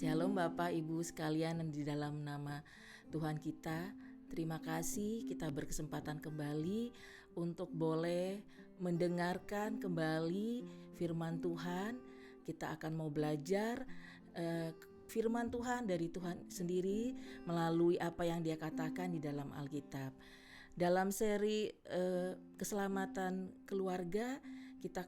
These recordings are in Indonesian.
Shalom Bapak Ibu sekalian di dalam nama Tuhan kita. Terima kasih kita berkesempatan kembali untuk boleh mendengarkan kembali firman Tuhan. Kita akan mau belajar firman Tuhan dari Tuhan sendiri melalui apa yang Dia katakan di dalam Alkitab. Dalam seri keselamatan keluarga kita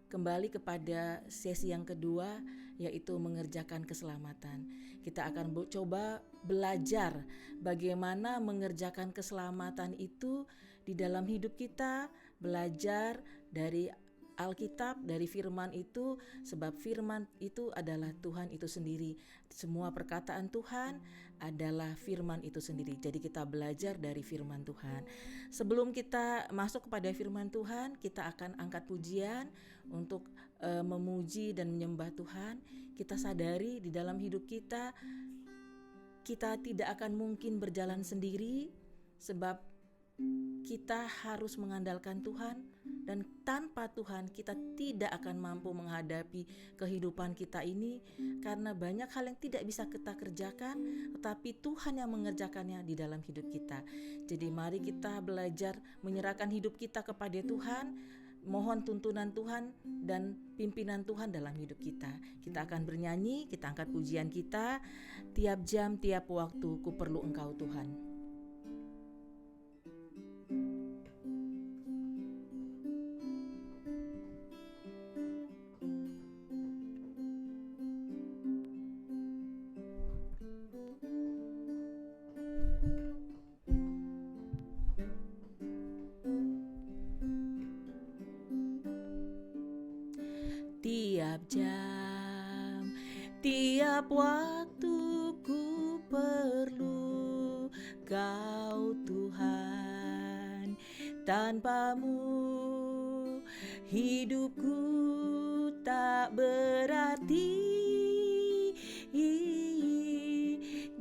kembali kepada sesi yang kedua, yaitu mengerjakan keselamatan. Kita akan coba belajar bagaimana mengerjakan keselamatan itu di dalam hidup kita, belajar dari Alkitab, dari firman itu, sebab firman itu adalah Tuhan itu sendiri. Semua perkataan Tuhan adalah firman itu sendiri. Jadi kita belajar dari firman Tuhan. Sebelum kita masuk kepada firman Tuhan, kita akan angkat pujian untuk memuji dan menyembah Tuhan. Kita sadari di dalam hidup kita tidak akan mungkin berjalan sendiri, sebab kita harus mengandalkan Tuhan, dan tanpa Tuhan kita tidak akan mampu menghadapi kehidupan kita ini, karena banyak hal yang tidak bisa kita kerjakan, tetapi Tuhan yang mengerjakannya di dalam hidup kita. Jadi mari kita belajar menyerahkan hidup kita kepada Tuhan, mohon tuntunan Tuhan dan pimpinan Tuhan dalam hidup kita. Kita akan bernyanyi, kita angkat pujian kita, tiap jam, tiap waktu ku perlu Engkau Tuhan. Tiap jam, tiap waktu ku perlu Kau Tuhan. Tanpamu hidupku tak berarti.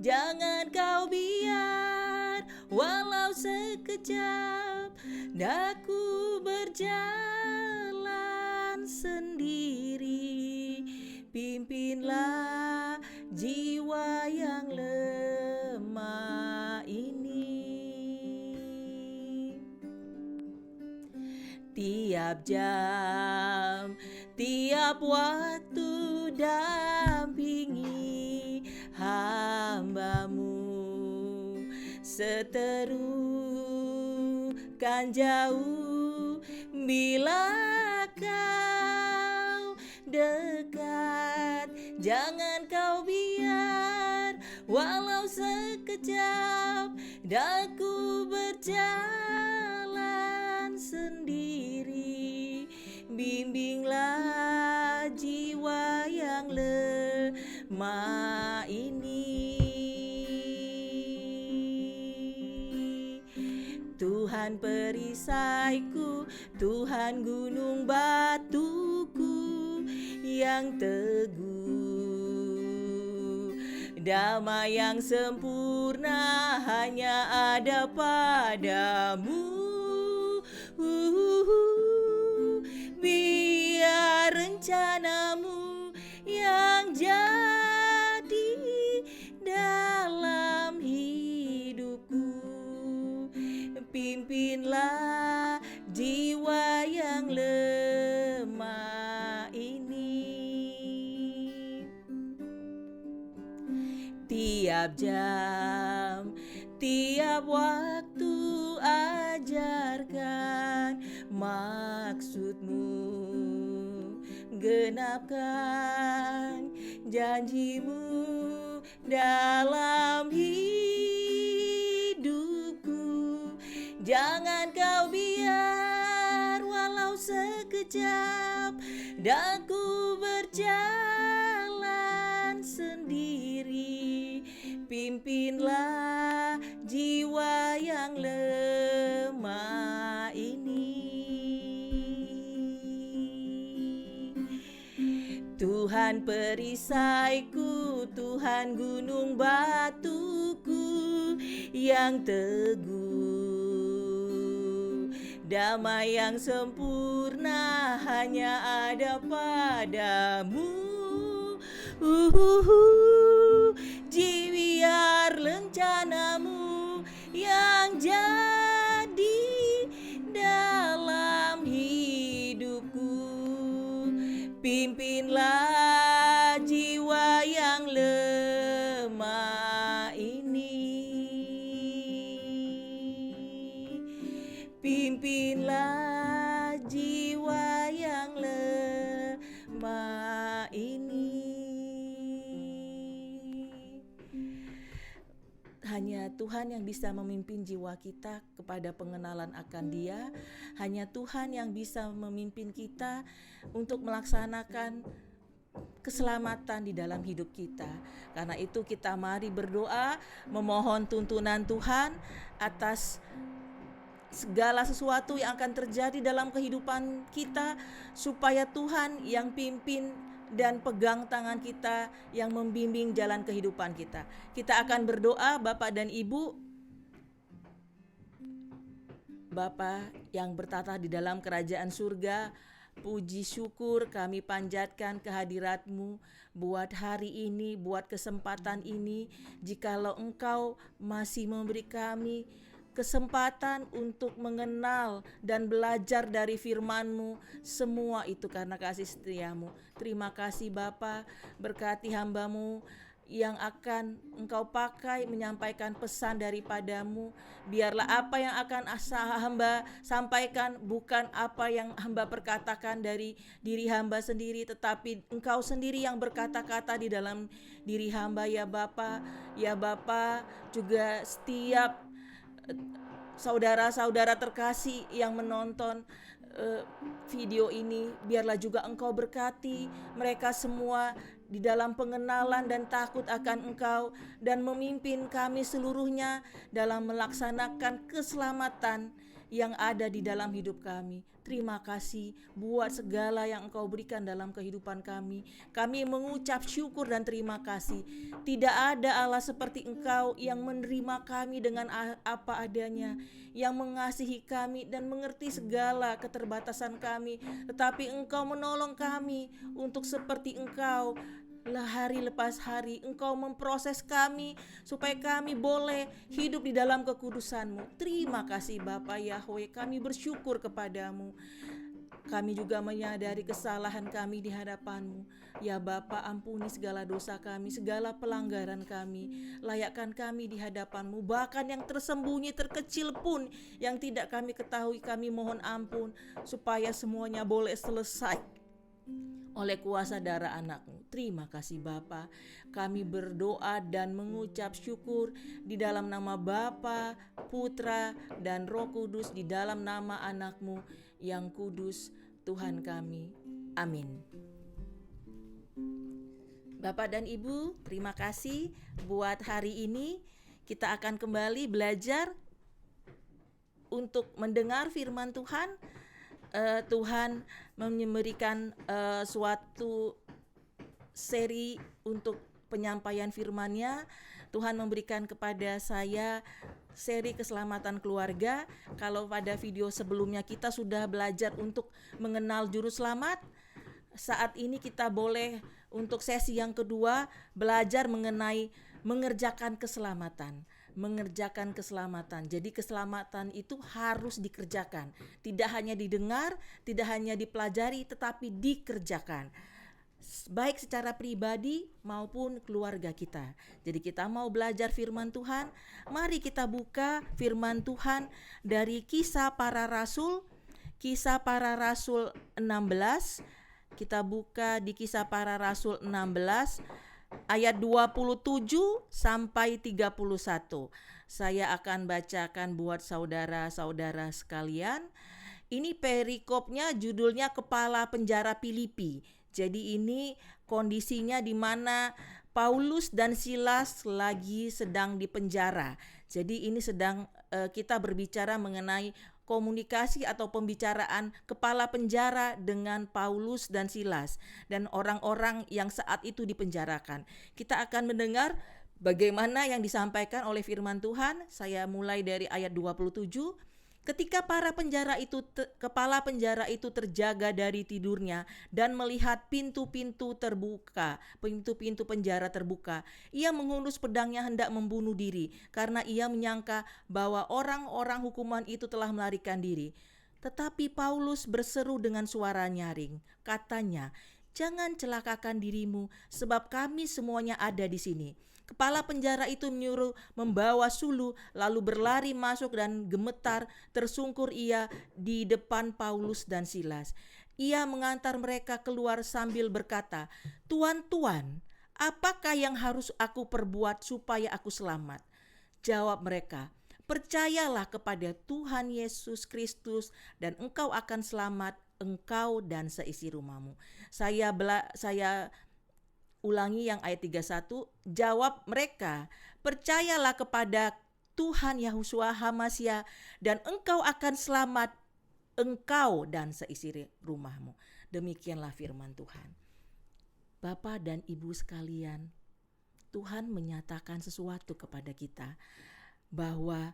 Jangan Kau biar walau sekejap daku berjalan sendiri. Pimpinlah jiwa yang lemah ini. Tiap jam, tiap waktu dampingi hamba-Mu. Seteru kan jauh bila Kau dekat. Jangan Kau biar walau sekejap daku berjalan sendiri. Bimbinglah jiwa yang lemah ini. Tuhan perisaiku, Tuhan gunung batuku yang teguh. Damai yang sempurna hanya ada padamu. Biar rencanamu yang jadi dalam hidupku. Pimpinlah jiwa yang lemah ini. Tiap jam, tiap waktu ajarkan maksud-Mu. Genapkan janji-Mu dalam hidupku. Jangan Kau biar walau sekejap daku berjalan sendiri. Pimpinlah jiwa yang lemah ini. Tuhan perisaiku, Tuhan gunung batuku yang teguh. Damai yang sempurna hanya ada padamu. Biar rencanamu yang jadi dalam hidupku. Pimpinlah jiwa yang lemah ini. Pimpinlah jiwa yang lemah ini. Hanya Tuhan yang bisa memimpin jiwa kita kepada pengenalan akan Dia. Hanya Tuhan yang bisa memimpin kita untuk melaksanakan keselamatan di dalam hidup kita. Karena itu kita mari berdoa, memohon tuntunan Tuhan atas segala sesuatu yang akan terjadi dalam kehidupan kita, supaya Tuhan yang pimpin dan pegang tangan kita, yang membimbing jalan kehidupan kita. Kita akan berdoa. Bapak dan Ibu, Bapa yang bertata di dalam kerajaan surga, puji syukur kami panjatkan kehadirat-Mu buat hari ini, buat kesempatan ini. Jikalau Engkau masih memberi kami kesempatan untuk mengenal dan belajar dari firman-Mu, semua itu karena kasih setia-Mu. Terima kasih Bapa, berkati hamba-Mu yang akan Engkau pakai menyampaikan pesan daripada-Mu. Biarlah apa yang akan hamba sampaikan bukan apa yang hamba perkatakan dari diri hamba sendiri, tetapi Engkau sendiri yang berkata-kata di dalam diri hamba ya Bapa. Ya Bapa, juga setiap saudara-saudara terkasih yang menonton video ini, biarlah juga Engkau berkati mereka semua di dalam pengenalan dan takut akan Engkau, dan memimpin kami seluruhnya dalam melaksanakan keselamatan yang ada di dalam hidup kami. Terima kasih buat segala yang Engkau berikan dalam kehidupan kami. Kami mengucap syukur dan terima kasih. Tidak ada Allah seperti Engkau yang menerima kami dengan apa adanya, yang mengasihi kami dan mengerti segala keterbatasan kami. Tetapi Engkau menolong kami untuk seperti Engkau. Hari lepas hari Engkau memproses kami supaya kami boleh hidup di dalam kekudusan-Mu. Terima kasih Bapa Yahweh, kami bersyukur kepadamu. Kami juga menyadari kesalahan kami di hadapan-Mu. Ya Bapa, ampuni segala dosa kami, segala pelanggaran kami. Layakkan kami di hadapan-Mu, bahkan yang tersembunyi terkecil pun yang tidak kami ketahui, kami mohon ampun, supaya semuanya boleh selesai oleh kuasa darah anak-Mu. Terima kasih Bapa. Kami berdoa dan mengucap syukur di dalam nama Bapa, Putra, dan Roh Kudus, di dalam nama anak-Mu yang kudus, Tuhan kami. Amin. Bapak dan Ibu, terima kasih buat hari ini. Kita akan kembali belajar untuk mendengar firman Tuhan. Tuhan memberikan suatu seri untuk penyampaian firman-Nya. Tuhan memberikan kepada saya seri keselamatan keluarga. Kalau pada video sebelumnya kita sudah belajar untuk mengenal juru selamat, saat ini kita boleh untuk sesi yang kedua belajar mengenai mengerjakan keselamatan. Mengerjakan keselamatan. Jadi keselamatan itu harus dikerjakan. Tidak hanya didengar, tidak hanya dipelajari, tetapi dikerjakan. Baik secara pribadi maupun keluarga kita. Jadi kita mau belajar firman Tuhan, mari kita buka firman Tuhan dari Kisah Para Rasul, Kisah Para Rasul 16. Kita buka di Kisah Para Rasul 16 ayat 27 sampai 31. Saya akan bacakan buat saudara-saudara sekalian. Ini perikopnya judulnya Kepala Penjara Filipi. Jadi ini kondisinya di mana Paulus dan Silas lagi sedang di penjara. Jadi ini sedang kita berbicara mengenai komunikasi atau pembicaraan kepala penjara dengan Paulus dan Silas dan orang-orang yang saat itu dipenjarakan. Kita akan mendengar bagaimana yang disampaikan oleh firman Tuhan. Saya mulai dari ayat 27. Ketika kepala penjara itu terjaga dari tidurnya dan melihat pintu-pintu penjara terbuka, ia menghunus pedangnya hendak membunuh diri karena ia menyangka bahwa orang-orang hukuman itu telah melarikan diri. Tetapi Paulus berseru dengan suara nyaring, katanya, "Jangan celakakan dirimu, sebab kami semuanya ada di sini." Kepala penjara itu menyuruh membawa sulu, lalu berlari masuk dan gemetar tersungkur ia di depan Paulus dan Silas. Ia mengantar mereka keluar sambil berkata, "Tuan, apakah yang harus aku perbuat supaya aku selamat?" Jawab mereka, "Percayalah kepada Tuhan Yesus Kristus dan engkau akan selamat, engkau dan seisi rumahmu." Saya ulangi yang ayat 31, jawab mereka, "Percayalah kepada Tuhan Yahushua HaMasyiah dan engkau akan selamat, engkau dan seisi rumahmu." Demikianlah firman Tuhan. Bapak dan Ibu sekalian, Tuhan menyatakan sesuatu kepada kita bahwa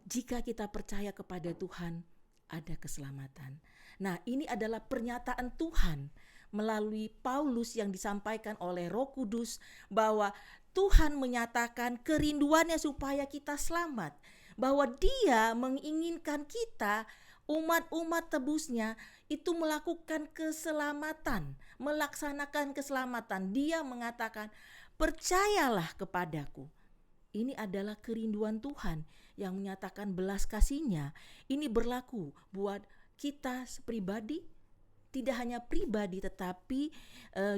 jika kita percaya kepada Tuhan, ada keselamatan. Nah, ini adalah pernyataan Tuhan melalui Paulus yang disampaikan oleh Roh Kudus bahwa Tuhan menyatakan kerinduannya supaya kita selamat, bahwa Dia menginginkan kita, umat-umat tebusnya, itu melakukan keselamatan, melaksanakan keselamatan. Dia mengatakan, "Percayalah kepadaku." Ini adalah kerinduan Tuhan yang menyatakan belas kasih-Nya. Ini berlaku buat kita pribadi, tidak hanya pribadi tetapi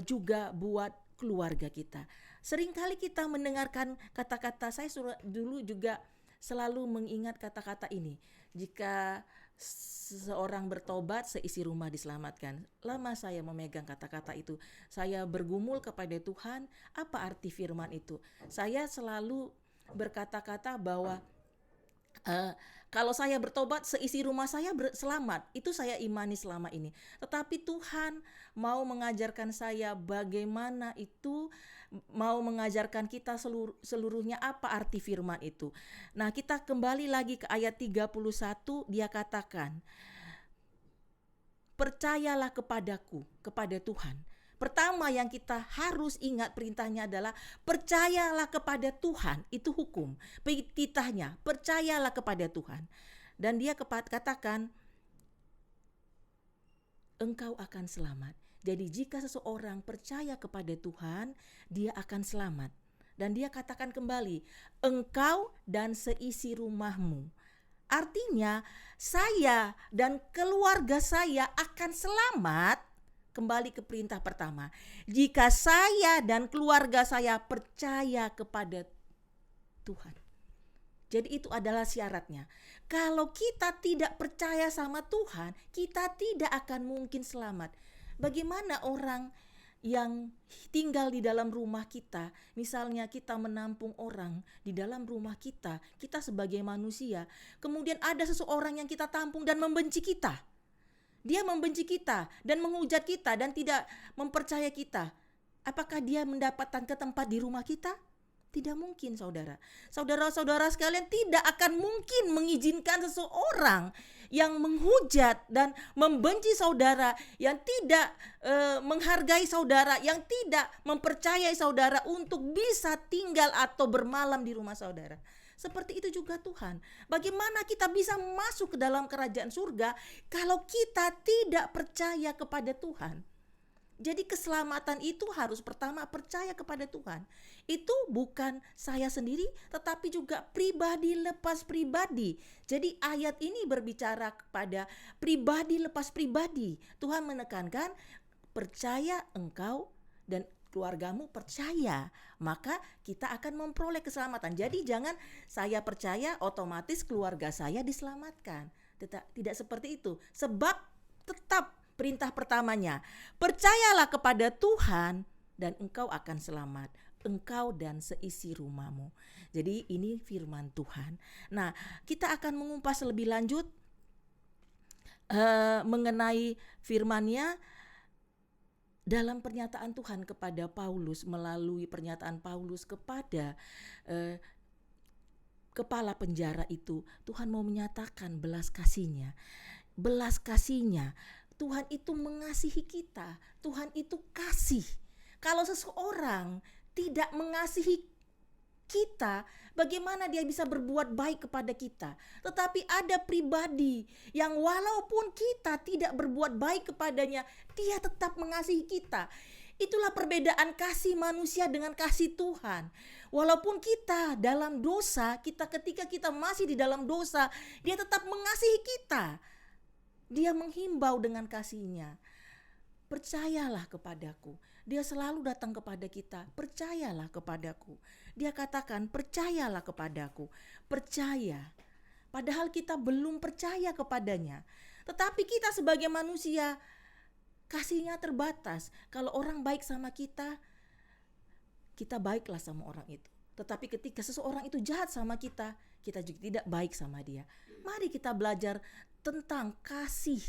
juga buat keluarga kita. Seringkali kita mendengarkan kata-kata, saya dulu juga selalu mengingat kata-kata ini. Jika seseorang bertobat, seisi rumah diselamatkan. Lama saya memegang kata-kata itu. Saya bergumul kepada Tuhan, apa arti firman itu? Saya selalu berkata-kata bahwa kalau saya bertobat, seisi rumah saya selamat. Itu saya imani selama ini. Tetapi Tuhan mau mengajarkan saya bagaimana itu, mau mengajarkan kita seluruhnya apa arti firman itu. Nah, kita kembali lagi ke ayat 31, dia katakan, "Percayalah kepadaku," kepada Tuhan. Pertama yang kita harus ingat perintahnya adalah percayalah kepada Tuhan, itu hukum. Titahnya, percayalah kepada Tuhan. Dan dia katakan, engkau akan selamat. Jadi jika seseorang percaya kepada Tuhan, dia akan selamat. Dan dia katakan kembali, engkau dan seisi rumahmu. Artinya saya dan keluarga saya akan selamat. Kembali ke perintah pertama, jika saya dan keluarga saya percaya kepada Tuhan. Jadi itu adalah syaratnya. Kalau kita tidak percaya sama Tuhan, kita tidak akan mungkin selamat. Bagaimana orang yang tinggal di dalam rumah kita, misalnya kita menampung orang di dalam rumah kita sebagai manusia, kemudian ada seseorang yang kita tampung dan membenci kita. Dia membenci kita dan menghujat kita dan tidak mempercaya kita. Apakah dia mendapatkan tempat di rumah kita? Tidak mungkin, saudara. Saudara-saudara sekalian, tidak akan mungkin mengizinkan seseorang yang menghujat dan membenci saudara, yang tidak menghargai saudara, yang tidak mempercayai saudara untuk bisa tinggal atau bermalam di rumah saudara. Seperti itu juga Tuhan. Bagaimana kita bisa masuk ke dalam kerajaan surga kalau kita tidak percaya kepada Tuhan? Jadi keselamatan itu harus pertama percaya kepada Tuhan. Itu bukan saya sendiri, tetapi juga pribadi lepas pribadi. Jadi ayat ini berbicara kepada pribadi lepas pribadi. Tuhan menekankan, percaya engkau dan keluargamu percaya, maka kita akan memperoleh keselamatan. Jadi jangan saya percaya otomatis keluarga saya diselamatkan. Tidak seperti itu. Sebab tetap perintah pertamanya, percayalah kepada Tuhan dan engkau akan selamat, engkau dan seisi rumahmu. Jadi ini firman Tuhan. Nah, kita akan mengupas lebih lanjut mengenai firman-Nya dalam pernyataan Tuhan kepada Paulus, melalui pernyataan Paulus kepada kepala penjara itu, Tuhan mau menyatakan belas kasih-Nya. Belas kasih-Nya, Tuhan itu mengasihi kita. Tuhan itu kasih. Kalau seseorang tidak mengasihi kita, bagaimana dia bisa berbuat baik kepada kita? Tetapi ada pribadi yang walaupun kita tidak berbuat baik kepadanya, dia tetap mengasihi kita. Itulah perbedaan kasih manusia dengan kasih Tuhan. Walaupun kita dalam dosa, ketika kita masih di dalam dosa, dia tetap mengasihi kita. Dia menghimbau dengan kasih-Nya. Percayalah kepadaku. Dia selalu datang kepada kita. Percayalah kepadaku. Dia katakan, percayalah kepadaku. Percaya. Padahal kita belum percaya kepadanya. Tetapi kita sebagai manusia, kasih-Nya terbatas. Kalau orang baik sama kita baiklah sama orang itu. Tetapi ketika seseorang itu jahat sama kita juga tidak baik sama dia. Mari kita belajar tentang kasih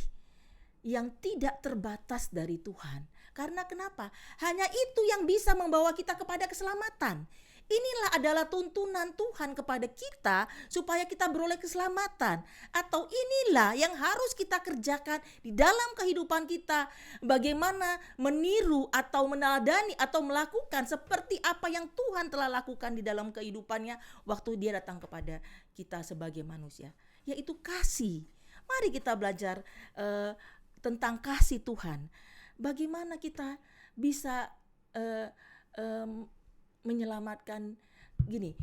yang tidak terbatas dari Tuhan. Karena kenapa? Hanya itu yang bisa membawa kita kepada keselamatan. Inilah adalah tuntunan Tuhan kepada kita supaya kita beroleh keselamatan. Atau inilah yang harus kita kerjakan di dalam kehidupan kita. Bagaimana meniru atau meneladani atau melakukan seperti apa yang Tuhan telah lakukan di dalam kehidupannya waktu dia datang kepada kita sebagai manusia. Yaitu kasih. Mari kita belajar tentang kasih Tuhan. Bagaimana kita bisa menyelamatkan. Gini,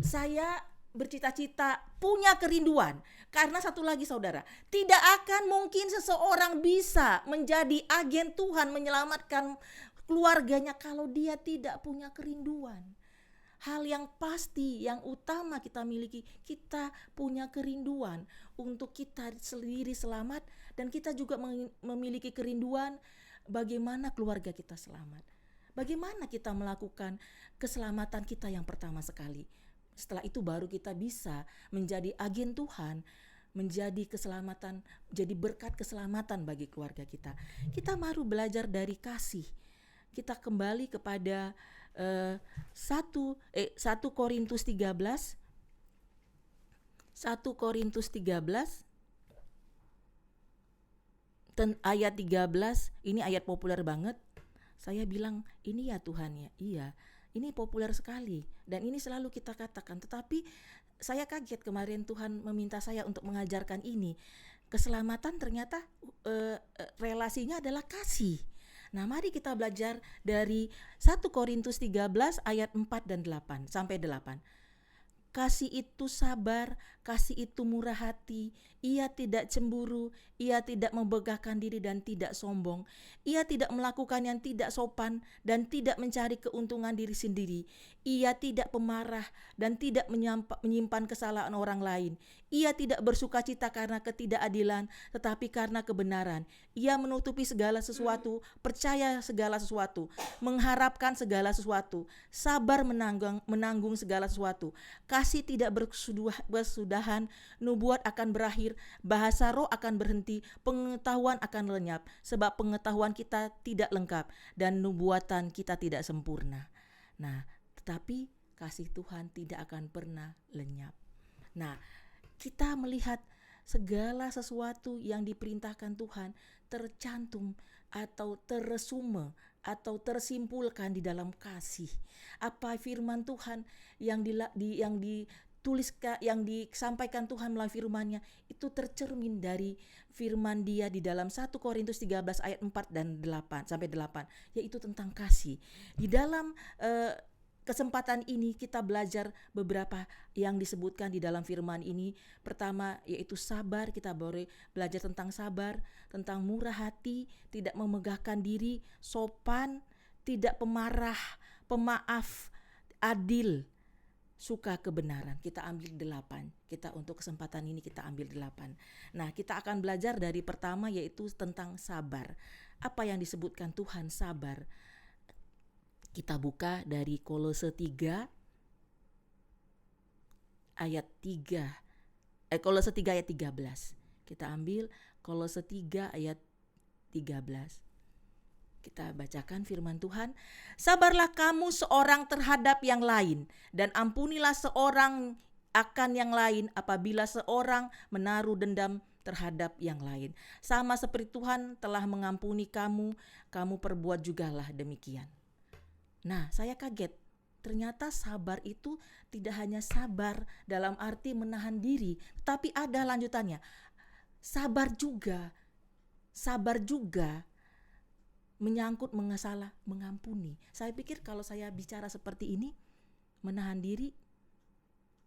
saya bercita-cita punya kerinduan. Karena satu lagi saudara, tidak akan mungkin seseorang bisa menjadi agen Tuhan menyelamatkan keluarganya kalau dia tidak punya kerinduan. Hal yang pasti, yang utama kita miliki, kita punya kerinduan untuk kita sendiri selamat, dan kita juga memiliki kerinduan bagaimana keluarga kita selamat. Bagaimana kita melakukan keselamatan kita yang pertama sekali. Setelah itu baru kita bisa menjadi agen Tuhan, menjadi keselamatan, jadi berkat keselamatan bagi keluarga kita. Kita baru belajar dari kasih. Kita kembali kepada 1 Korintus 13. 1 Korintus 13 ayat 13, ini ayat populer banget. Saya bilang, ini ya Tuhan ya, iya, ini populer sekali dan ini selalu kita katakan. Tetapi saya kaget kemarin Tuhan meminta saya untuk mengajarkan ini. Keselamatan ternyata relasinya adalah kasih. Nah, mari kita belajar dari 1 Korintus 13 ayat 4 dan 8 sampai 8. Kasih itu sabar, kasih itu murah hati, ia tidak cemburu, ia tidak membegahkan diri dan tidak sombong, ia tidak melakukan yang tidak sopan dan tidak mencari keuntungan diri sendiri, ia tidak pemarah dan tidak menyimpan kesalahan orang lain, ia tidak bersukacita karena ketidakadilan tetapi karena kebenaran, ia menutupi segala sesuatu, percaya segala sesuatu, mengharapkan segala sesuatu, sabar menanggung segala sesuatu. Kasih tidak bersudahan, nubuat akan berakhir, bahasa roh akan berhenti, pengetahuan akan lenyap, sebab pengetahuan kita tidak lengkap dan nubuatan kita tidak sempurna. Nah, tetapi kasih Tuhan tidak akan pernah lenyap. Nah, kita melihat segala sesuatu yang diperintahkan Tuhan tercantum atau terresume atau tersimpulkan di dalam kasih. Apa firman Tuhan yang dituliskan, yang disampaikan Tuhan melalui firman-Nya itu tercermin dari firman Dia di dalam 1 Korintus 13 ayat 4 dan 8 sampai 8, yaitu tentang kasih. Di dalam kesempatan ini kita belajar beberapa yang disebutkan di dalam firman ini. Pertama yaitu sabar, kita boleh belajar tentang sabar, tentang murah hati, tidak memegahkan diri, sopan, tidak pemarah, pemaaf, adil, suka kebenaran. Kita ambil 8. Kita untuk kesempatan ini kita ambil 8. Nah, kita akan belajar dari pertama yaitu tentang sabar. Apa yang disebutkan Tuhan sabar? Kita buka dari Kolose 3 ayat 3. Kolose 3 ayat 13. Kita ambil Kolose 3 ayat 13. Kita bacakan firman Tuhan. Sabarlah kamu seorang terhadap yang lain dan ampunilah seorang akan yang lain apabila seorang menaruh dendam terhadap yang lain. Sama seperti Tuhan telah mengampuni kamu, kamu perbuat jugalah demikian. Nah, saya kaget. Ternyata sabar itu tidak hanya sabar dalam arti menahan diri, tapi ada lanjutannya. Sabar juga menyangkut mengasalah, mengampuni. Saya pikir kalau saya bicara seperti ini, menahan diri,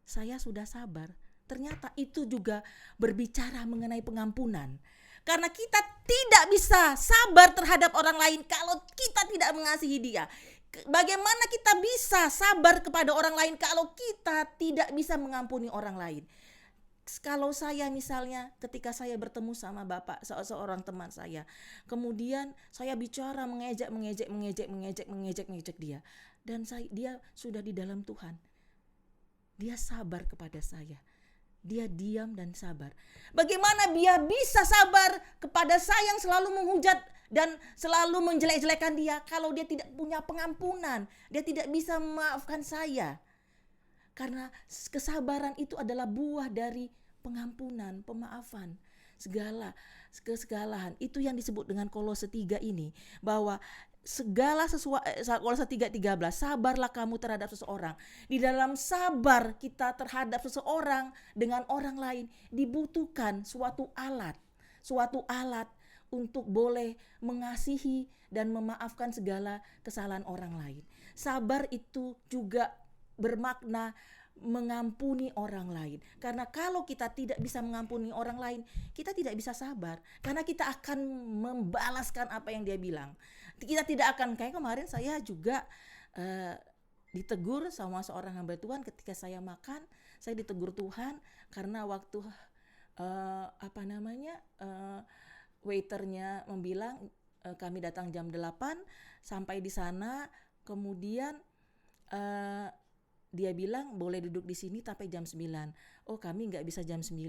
saya sudah sabar. Ternyata itu juga berbicara mengenai pengampunan. Karena kita tidak bisa sabar terhadap orang lain kalau kita tidak mengasihi dia. Bagaimana kita bisa sabar kepada orang lain kalau kita tidak bisa mengampuni orang lain? Kalau saya misalnya ketika saya bertemu sama bapak seorang teman saya, kemudian saya bicara mengejek dia, dan dia sudah di dalam Tuhan, dia sabar kepada saya, dia diam dan sabar. Bagaimana dia bisa sabar kepada saya yang selalu menghujat dan selalu menjelek-jelekan dia kalau dia tidak punya pengampunan, dia tidak bisa memaafkan saya? Karena kesabaran itu adalah buah dari pengampunan, pemaafan, kesegalahan. Itu yang disebut dengan Kolose 3 ini, bahwa segala sesuatu, Kolose 3:13, sabarlah kamu terhadap seseorang. Di dalam sabar kita terhadap seseorang dengan orang lain dibutuhkan suatu alat untuk boleh mengasihi dan memaafkan segala kesalahan orang lain. Sabar itu juga bermakna mengampuni orang lain. Karena kalau kita tidak bisa mengampuni orang lain, kita tidak bisa sabar. Karena kita akan membalaskan apa yang dia bilang. Kita tidak akan, kayak kemarin saya juga ditegur sama seorang hamba Tuhan ketika saya makan. Saya ditegur Tuhan karena waktu waiternya membilang kami datang jam 8, sampai di sana, kemudian dia bilang boleh duduk di sini sampai jam 9. Oh, kami gak bisa jam 9.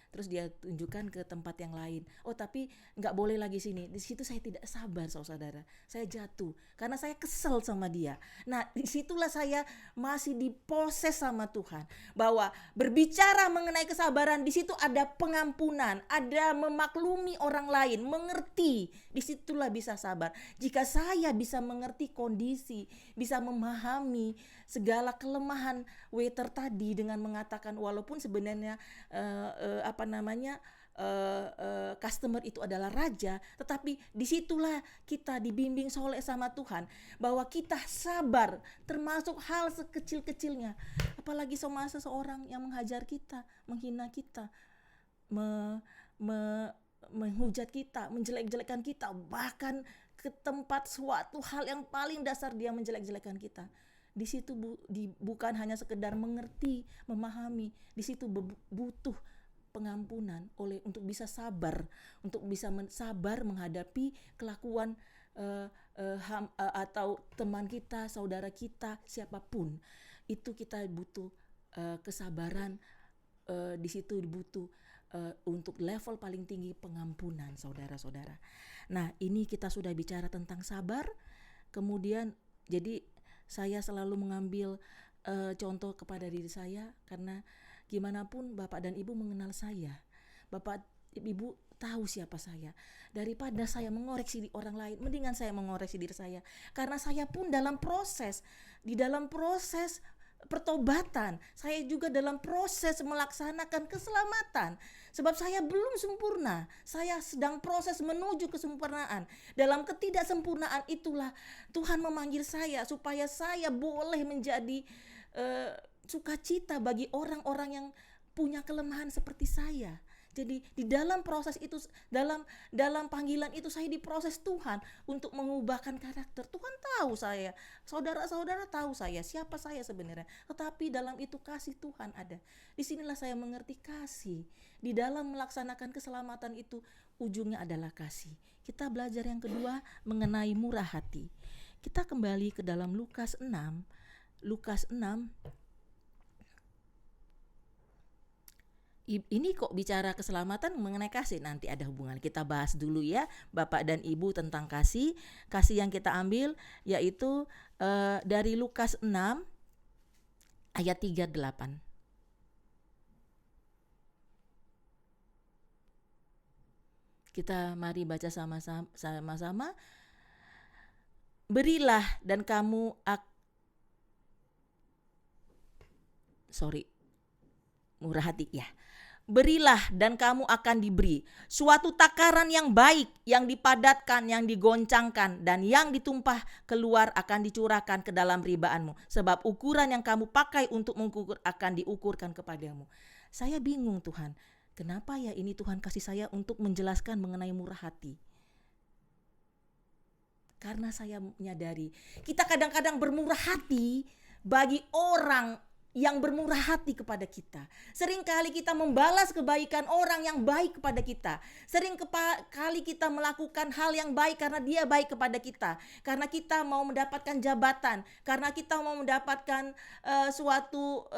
Terus dia tunjukkan ke tempat yang lain. Oh, tapi gak boleh lagi sini. Di situ saya tidak sabar, saudara. Saya jatuh karena saya kesel sama dia. Nah, disitulah saya masih diproses sama Tuhan, bahwa berbicara mengenai kesabaran, di situ ada pengampunan, ada memaklumi orang lain, mengerti. Disitulah bisa sabar. Jika saya bisa mengerti kondisi, bisa memahami segala kelemahan waiter tadi dengan mengatakan walaupun sebenarnya customer itu adalah raja, tetapi disitulah kita dibimbing soleh sama Tuhan bahwa kita sabar termasuk hal sekecil-kecilnya. Apalagi sama seseorang yang menghajar kita, menghina kita, menghujat kita, menjelek-jelekan kita, bahkan ke tempat suatu hal yang paling dasar dia menjelek-jelekan kita. Di situ bukan hanya sekedar mengerti, memahami, di situ butuh pengampunan untuk bisa sabar, untuk bisa sabar menghadapi kelakuan atau teman kita, saudara kita, siapapun. Itu kita butuh kesabaran, di situ butuh untuk level paling tinggi pengampunan, saudara-saudara. Nah, ini kita sudah bicara tentang sabar. Kemudian jadi saya selalu mengambil contoh kepada diri saya, karena gimana pun Bapak dan Ibu mengenal saya. Bapak Ibu tahu siapa saya. Daripada saya mengoreksi orang lain, mendingan saya mengoreksi diri saya. Karena saya pun di dalam proses pertobatan, saya juga dalam proses melaksanakan keselamatan. Sebab saya belum sempurna, saya sedang proses menuju kesempurnaan. Dalam ketidaksempurnaan itulah Tuhan memanggil saya supaya saya boleh menjadi sukacita bagi orang-orang yang punya kelemahan seperti saya. Jadi di dalam proses itu, dalam panggilan itu saya diproses Tuhan untuk mengubahkan karakter. Tuhan tahu saya, saudara-saudara tahu saya, siapa saya sebenarnya. Tetapi dalam itu kasih Tuhan ada. Disinilah saya mengerti kasih. Di dalam melaksanakan keselamatan itu ujungnya adalah kasih. Kita belajar yang kedua mengenai murah hati. Kita kembali ke dalam Lukas 6. Ini kok bicara keselamatan mengenai kasih, nanti ada hubungan. Kita bahas dulu ya Bapak dan Ibu tentang kasih. Kasih yang kita ambil yaitu dari Lukas 6 ayat 38. Kita mari baca sama-sama. Berilah dan kamu murah hati ya. Berilah dan kamu akan diberi suatu takaran yang baik, yang dipadatkan, yang digoncangkan, dan yang ditumpah keluar akan dicurahkan ke dalam ribaanmu. Sebab ukuran yang kamu pakai untuk mengukur akan diukurkan kepadamu. Saya bingung Tuhan, kenapa ya ini Tuhan kasih saya untuk menjelaskan mengenai murah hati? Karena saya menyadari kita kadang-kadang bermurah hati bagi orang yang bermurah hati kepada kita. Seringkali kita membalas kebaikan orang yang baik kepada kita. Kali kita melakukan hal yang baik karena dia baik kepada kita. Karena kita mau mendapatkan jabatan, karena kita mau mendapatkan suatu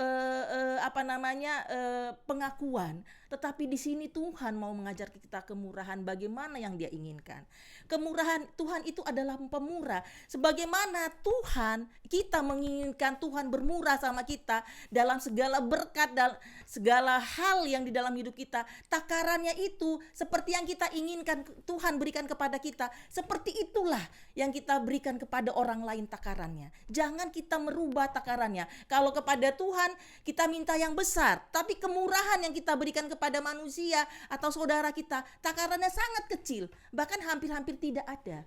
pengakuan. Tetapi di sini Tuhan mau mengajar kita kemurahan bagaimana yang Dia inginkan. Kemurahan Tuhan itu adalah pemurah. Sebagaimana Tuhan, kita menginginkan Tuhan bermurah sama kita dalam segala berkat, dalam segala hal yang di dalam hidup kita. Takarannya itu seperti yang kita inginkan Tuhan berikan kepada kita. Seperti itulah yang kita berikan kepada orang lain takarannya. Jangan kita merubah takarannya. Kalau kepada Tuhan kita minta yang besar, tapi kemurahan yang kita berikan kepada manusia atau saudara kita, takarannya sangat kecil, bahkan hampir-hampir tidak ada.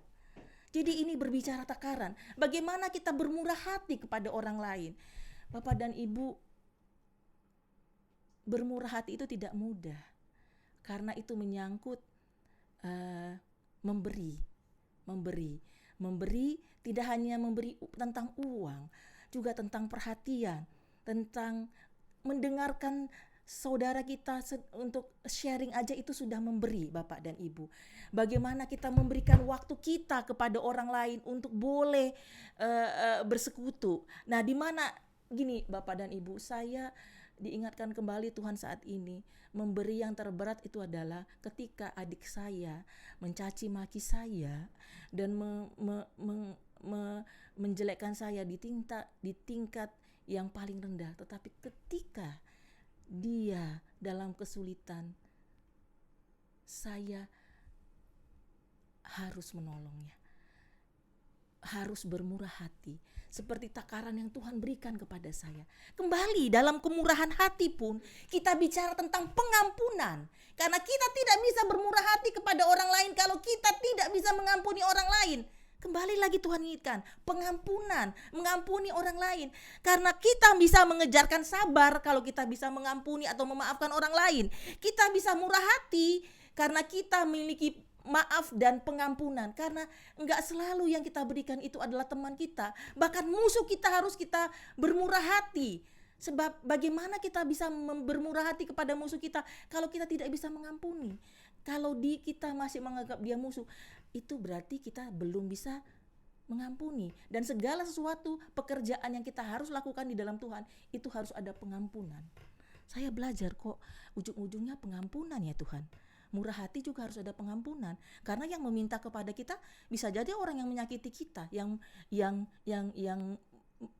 Jadi ini berbicara takaran. Bagaimana kita bermurah hati kepada orang lain. Bapak dan Ibu, bermurah hati itu tidak mudah. Karena itu menyangkut memberi. Memberi tidak hanya memberi tentang uang, juga tentang perhatian, tentang mendengarkan saudara kita untuk sharing aja itu sudah memberi, Bapak dan Ibu. Bagaimana kita memberikan waktu kita kepada orang lain untuk boleh bersekutu. Nah, di mana gini Bapak dan Ibu, saya diingatkan kembali Tuhan saat ini, memberi yang terberat itu adalah ketika adik saya mencaci maki saya dan menjelekkan saya di tingkat yang paling rendah. Tetapi ketika dia dalam kesulitan, saya harus menolongnya, harus bermurah hati seperti takaran yang Tuhan berikan kepada saya. Kembali dalam kemurahan hati pun kita bicara tentang pengampunan, karena kita tidak bisa bermurah hati kepada orang lain kalau kita tidak bisa mengampuni orang lain. Kembali lagi Tuhan ingatkan, pengampunan, mengampuni orang lain. Karena kita bisa mengejarkan sabar kalau kita bisa mengampuni atau memaafkan orang lain. Kita bisa murah hati karena kita memiliki maaf dan pengampunan. Karena enggak selalu yang kita berikan itu adalah teman kita. Bahkan musuh kita harus kita bermurah hati. Sebab bagaimana kita bisa bermurah hati kepada musuh kita kalau kita tidak bisa mengampuni? Kalau kita masih menganggap dia musuh, itu berarti kita belum bisa mengampuni. Dan segala sesuatu pekerjaan yang kita harus lakukan di dalam Tuhan, itu harus ada pengampunan. Saya belajar kok ujung-ujungnya pengampunan ya Tuhan. Murah hati juga harus ada pengampunan. Karena yang meminta kepada kita bisa jadi orang yang menyakiti kita, yang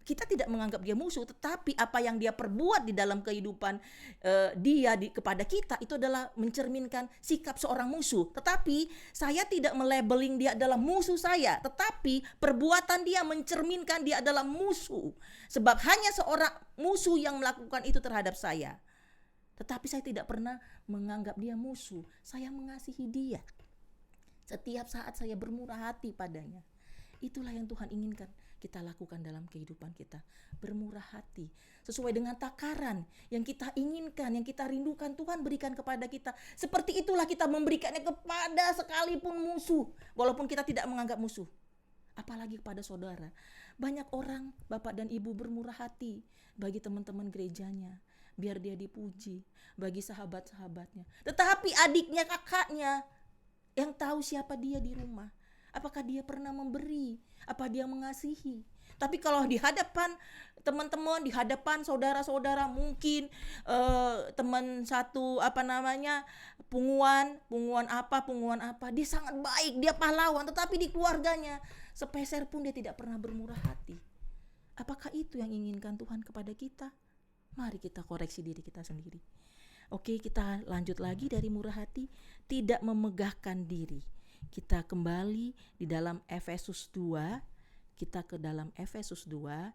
kita tidak menganggap dia musuh, tetapi apa yang dia perbuat di dalam kehidupan kepada kita itu adalah mencerminkan sikap seorang musuh. Tetapi saya tidak melabeling dia adalah musuh saya, tetapi perbuatan dia mencerminkan dia adalah musuh. Sebab hanya seorang musuh yang melakukan itu terhadap saya. Tetapi saya tidak pernah menganggap dia musuh. Saya mengasihi dia. Setiap saat saya bermurah hati padanya. Itulah yang Tuhan inginkan kita lakukan dalam kehidupan kita. Bermurah hati sesuai dengan takaran yang kita inginkan, yang kita rindukan Tuhan berikan kepada kita. Seperti itulah kita memberikannya kepada sekalipun musuh, walaupun kita tidak menganggap musuh. Apalagi kepada saudara. Banyak orang, Bapak dan Ibu, bermurah hati bagi teman-teman gerejanya, biar dia dipuji, bagi sahabat-sahabatnya. Tetapi adiknya, kakaknya yang tahu siapa dia di rumah, apakah dia pernah memberi? Apa dia mengasihi? Tapi kalau di hadapan teman-teman, di hadapan saudara-saudara, mungkin teman satu punguan apa, dia sangat baik, dia pahlawan, tetapi di keluarganya sepeser pun dia tidak pernah bermurah hati. Apakah itu yang inginkan Tuhan kepada kita? Mari kita koreksi diri kita sendiri. Oke, kita lanjut lagi dari murah hati, tidak memegahkan diri. Kita kembali di dalam Efesus 2. Kita ke dalam Efesus 2.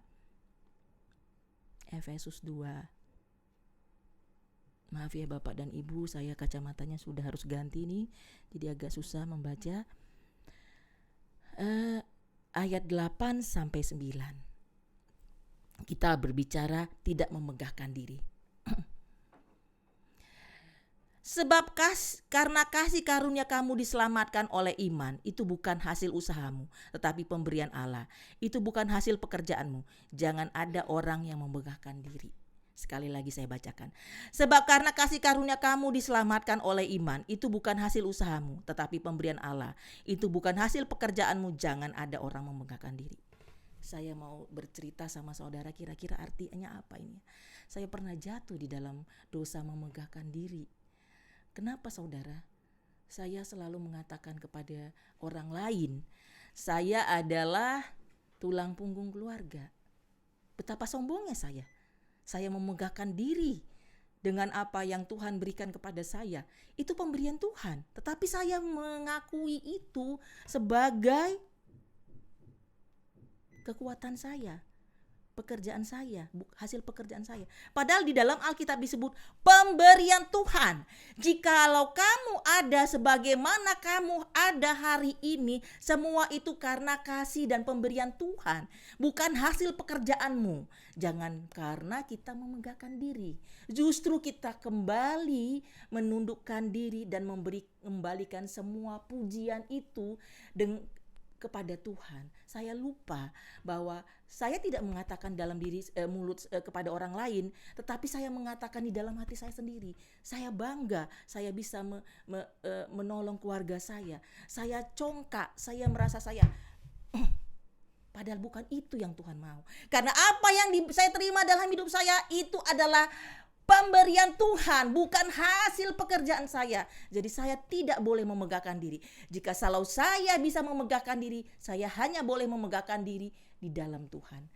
Efesus 2. Maaf ya Bapak dan Ibu, saya kacamatanya sudah harus ganti nih, jadi agak susah membaca. Ayat 8 sampai 9. Kita berbicara tidak memegahkan diri. Sebab karena kasih karunia kamu diselamatkan oleh iman, itu bukan hasil usahamu, tetapi pemberian Allah. Itu bukan hasil pekerjaanmu. Jangan ada orang yang memegahkan diri. Sekali lagi saya bacakan. Sebab karena kasih karunia kamu diselamatkan oleh iman, itu bukan hasil usahamu, tetapi pemberian Allah. Itu bukan hasil pekerjaanmu. Jangan ada orang memegahkan diri. Saya mau bercerita sama saudara, kira-kira artinya apa ini? Saya pernah jatuh di dalam dosa memegahkan diri. Kenapa saudara? Saya selalu mengatakan kepada orang lain, saya adalah tulang punggung keluarga. Betapa sombongnya saya. Saya memegahkan diri dengan apa yang Tuhan berikan kepada saya. Itu pemberian Tuhan. Tetapi saya mengakui itu sebagai kekuatan saya, pekerjaan saya, hasil pekerjaan saya. Padahal di dalam Alkitab disebut pemberian Tuhan. Jikalau kamu ada sebagaimana kamu ada hari ini, semua itu karena kasih dan pemberian Tuhan, bukan hasil pekerjaanmu. Jangan karena kita memegahkan diri, justru kita kembali menundukkan diri dan memberikan semua pujian itu kepada Tuhan. Saya lupa bahwa saya tidak mengatakan dalam diri mulut kepada orang lain, tetapi saya mengatakan di dalam hati saya sendiri. Saya bangga, saya bisa menolong keluarga saya. Saya congkak, saya merasa saya padahal bukan itu yang Tuhan mau. Karena apa yang saya terima dalam hidup saya itu adalah pemberian Tuhan, bukan hasil pekerjaan saya. Jadi saya tidak boleh memegahkan diri. Jika kalau saya bisa memegahkan diri, saya hanya boleh memegahkan diri di dalam Tuhan.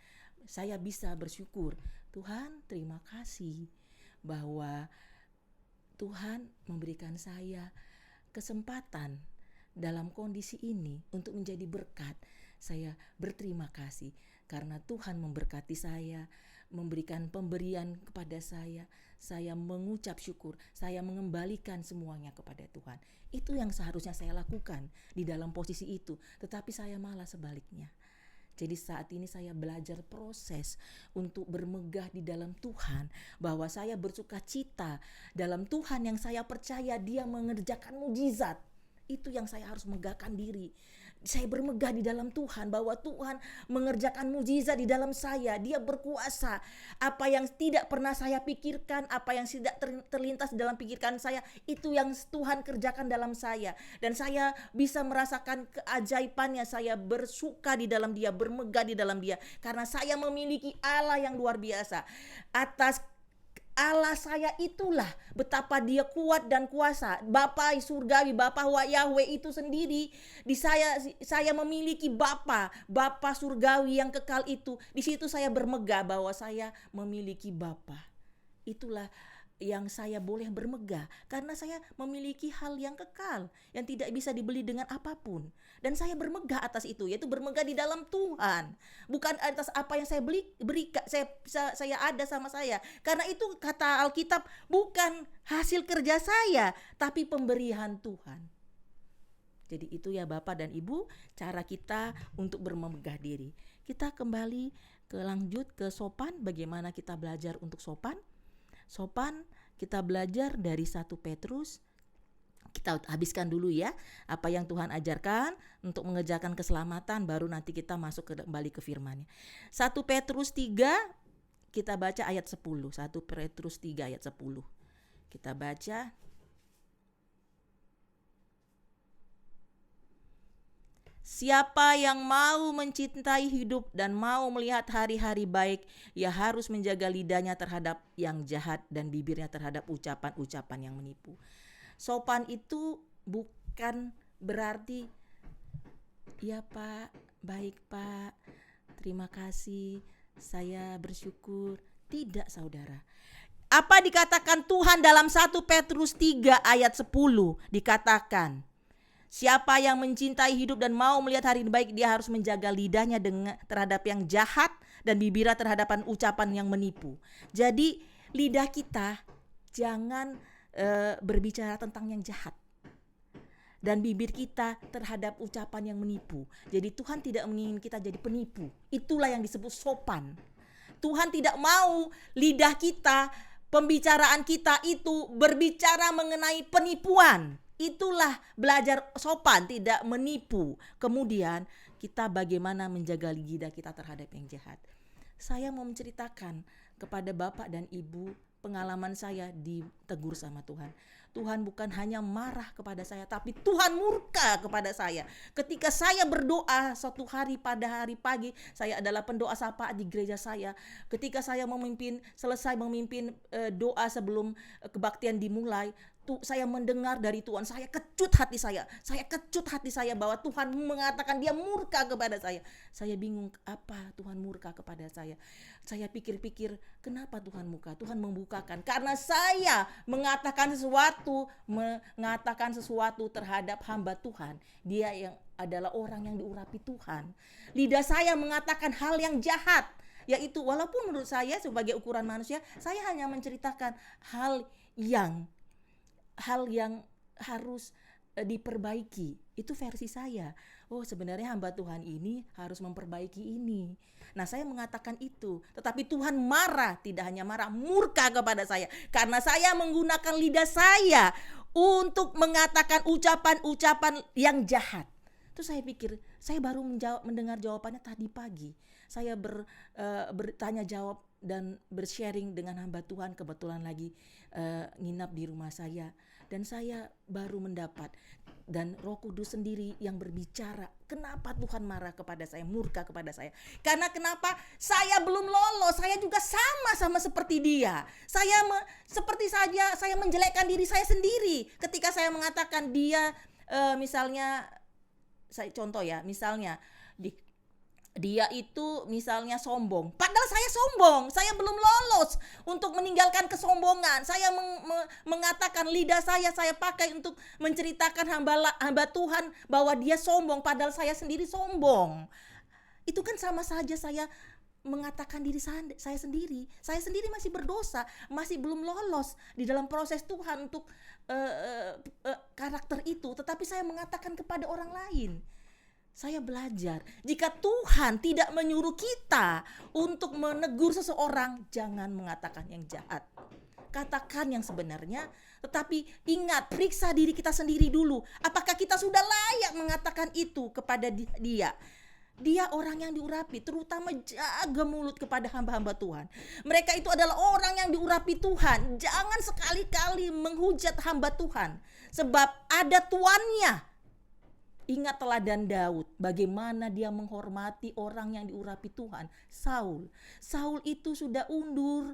Saya bisa bersyukur, Tuhan terima kasih bahwa Tuhan memberikan saya kesempatan dalam kondisi ini untuk menjadi berkat. Saya berterima kasih karena Tuhan memberkati saya, memberikan pemberian kepada saya. Saya mengucap syukur, saya mengembalikan semuanya kepada Tuhan. Itu yang seharusnya saya lakukan di dalam posisi itu, tetapi saya malah sebaliknya. Jadi saat ini saya belajar proses untuk bermegah di dalam Tuhan, bahwa saya bersukacita dalam Tuhan yang saya percaya Dia mengerjakan mujizat. Itu yang saya harus megahkan diri. Saya bermegah di dalam Tuhan bahwa Tuhan mengerjakan mujizat di dalam saya. Dia berkuasa. Apa yang tidak pernah saya pikirkan, apa yang tidak terlintas dalam pikiran saya, itu yang Tuhan kerjakan dalam saya. Dan saya bisa merasakan keajaibannya. Saya bersuka di dalam Dia, bermegah di dalam Dia. Karena saya memiliki Allah yang luar biasa. Atas Allah saya itulah betapa Dia kuat dan kuasa. Bapa surgawi, Bapa Yahweh itu sendiri di saya memiliki Bapa surgawi yang kekal itu. Di situ saya bermegah bahwa saya memiliki Bapa. Itulah yang saya boleh bermegah karena saya memiliki hal yang kekal yang tidak bisa dibeli dengan apapun, dan saya bermegah atas itu, yaitu bermegah di dalam Tuhan, bukan atas apa yang saya berikan saya ada sama saya, karena itu kata Alkitab bukan hasil kerja saya tapi pemberian Tuhan. Jadi itu ya Bapak dan Ibu, cara kita untuk bermegah diri. Kita kembali lanjut ke sopan. Bagaimana kita belajar untuk sopan? Sopan kita belajar dari 1 Petrus. Kita habiskan dulu ya apa yang Tuhan ajarkan untuk mengerjakan keselamatan, baru nanti kita masuk kembali ke firman-Nya. 1 Petrus 3 kita baca ayat 10. 1 Petrus 3 ayat 10. Kita baca. Siapa yang mau mencintai hidup dan mau melihat hari-hari baik, ia harus menjaga lidahnya terhadap yang jahat dan bibirnya terhadap ucapan-ucapan yang menipu. Sopan itu bukan berarti, ya Pak, baik Pak, terima kasih, saya bersyukur. Tidak saudara. Apa dikatakan Tuhan dalam 1 Petrus 3 ayat 10? Dikatakan, siapa yang mencintai hidup dan mau melihat hari baik, dia harus menjaga lidahnya terhadap yang jahat dan bibirnya terhadap ucapan yang menipu. Jadi lidah kita jangan berbicara tentang yang jahat, dan bibir kita terhadap ucapan yang menipu. Jadi Tuhan tidak menginginkan kita jadi penipu. Itulah yang disebut sopan. Tuhan tidak mau lidah kita, pembicaraan kita itu berbicara mengenai penipuan. Itulah belajar sopan, tidak menipu. Kemudian kita bagaimana menjaga lidah kita terhadap yang jahat. Saya mau menceritakan kepada Bapak dan Ibu pengalaman saya ditegur sama Tuhan. Tuhan bukan hanya marah kepada saya, tapi Tuhan murka kepada saya. Ketika saya berdoa suatu hari pada hari pagi, saya adalah pendoa syafaat di gereja saya. Ketika saya selesai memimpin doa sebelum kebaktian dimulai, saya mendengar dari Tuhan, saya kecut hati saya bahwa Tuhan mengatakan dia murka kepada saya. Saya bingung, apa Tuhan murka kepada saya? Saya pikir-pikir, kenapa Tuhan murka? Tuhan membukakan, karena saya mengatakan sesuatu terhadap hamba Tuhan. Dia yang adalah orang yang diurapi Tuhan. Lidah saya mengatakan hal yang jahat, yaitu walaupun menurut saya sebagai ukuran manusia, saya hanya menceritakan hal yang harus diperbaiki. Itu versi saya. Oh, sebenarnya hamba Tuhan ini harus memperbaiki ini. Nah, saya mengatakan itu. Tetapi Tuhan marah, tidak hanya marah, murka kepada saya. Karena saya menggunakan lidah saya untuk mengatakan ucapan-ucapan yang jahat. Itu saya pikir, saya baru mendengar jawabannya tadi pagi. Saya bertanya jawab dan bersharing dengan hamba Tuhan, kebetulan lagi nginap di rumah saya. Dan saya baru mendapat, dan Roh Kudus sendiri yang berbicara, kenapa Tuhan marah kepada saya, murka kepada saya. Karena kenapa? Saya belum lolos, saya juga sama seperti dia. Seperti saja saya menjelekkan diri saya sendiri ketika saya mengatakan dia misalnya, saya contoh ya, misalnya dia itu misalnya sombong, padahal saya sombong, saya belum lolos untuk meninggalkan kesombongan. Saya mengatakan lidah saya pakai untuk menceritakan hamba Tuhan bahwa dia sombong, padahal saya sendiri sombong. Itu kan sama saja saya mengatakan diri saya sendiri. Saya sendiri masih berdosa, masih belum lolos di dalam proses Tuhan untuk karakter itu, tetapi saya mengatakan kepada orang lain. Saya belajar, jika Tuhan tidak menyuruh kita untuk menegur seseorang, jangan mengatakan yang jahat. Katakan yang sebenarnya, tetapi ingat, periksa diri kita sendiri dulu. Apakah kita sudah layak mengatakan itu kepada dia? Dia orang yang diurapi, terutama jaga mulut kepada hamba-hamba Tuhan. Mereka itu adalah orang yang diurapi Tuhan. Jangan sekali-kali menghujat hamba Tuhan, sebab ada tuannya. Ingat teladan Daud, bagaimana dia menghormati orang yang diurapi Tuhan. Saul itu sudah undur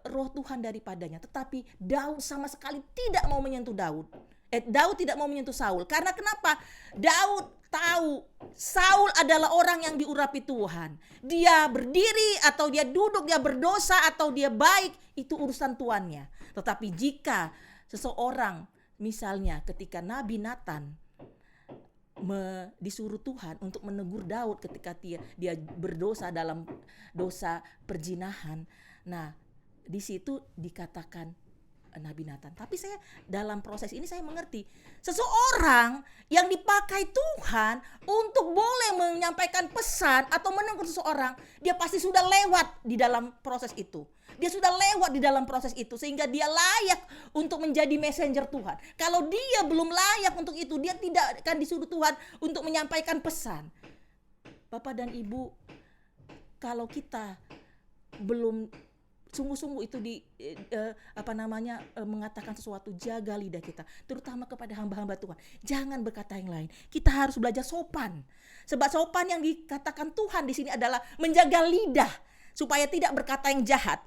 roh Tuhan daripadanya, tetapi Daud sama sekali tidak mau menyentuh Daud tidak mau menyentuh Saul. Karena kenapa? Daud tahu Saul adalah orang yang diurapi Tuhan. Dia berdiri atau dia duduk, dia berdosa atau dia baik, itu urusan tuannya. Tetapi jika seseorang, misalnya ketika Nabi Nathan disuruh Tuhan untuk menegur Daud ketika dia berdosa dalam dosa perzinahan. Nah, di situ dikatakan Nabi Nathan. Tapi saya dalam proses ini saya mengerti, seseorang yang dipakai Tuhan untuk boleh menyampaikan pesan atau menegur seseorang, dia pasti sudah lewat di dalam proses itu. Dia sudah lewat di dalam proses itu sehingga dia layak untuk menjadi messenger Tuhan. Kalau dia belum layak untuk itu, dia tidak akan disuruh Tuhan untuk menyampaikan pesan. Bapak dan Ibu, kalau kita belum sungguh-sungguh itu mengatakan sesuatu, jaga lidah kita, terutama kepada hamba-hamba Tuhan. Jangan berkata yang lain. Kita harus belajar sopan. Sebab sopan yang dikatakan Tuhan di sini adalah menjaga lidah supaya tidak berkata yang jahat,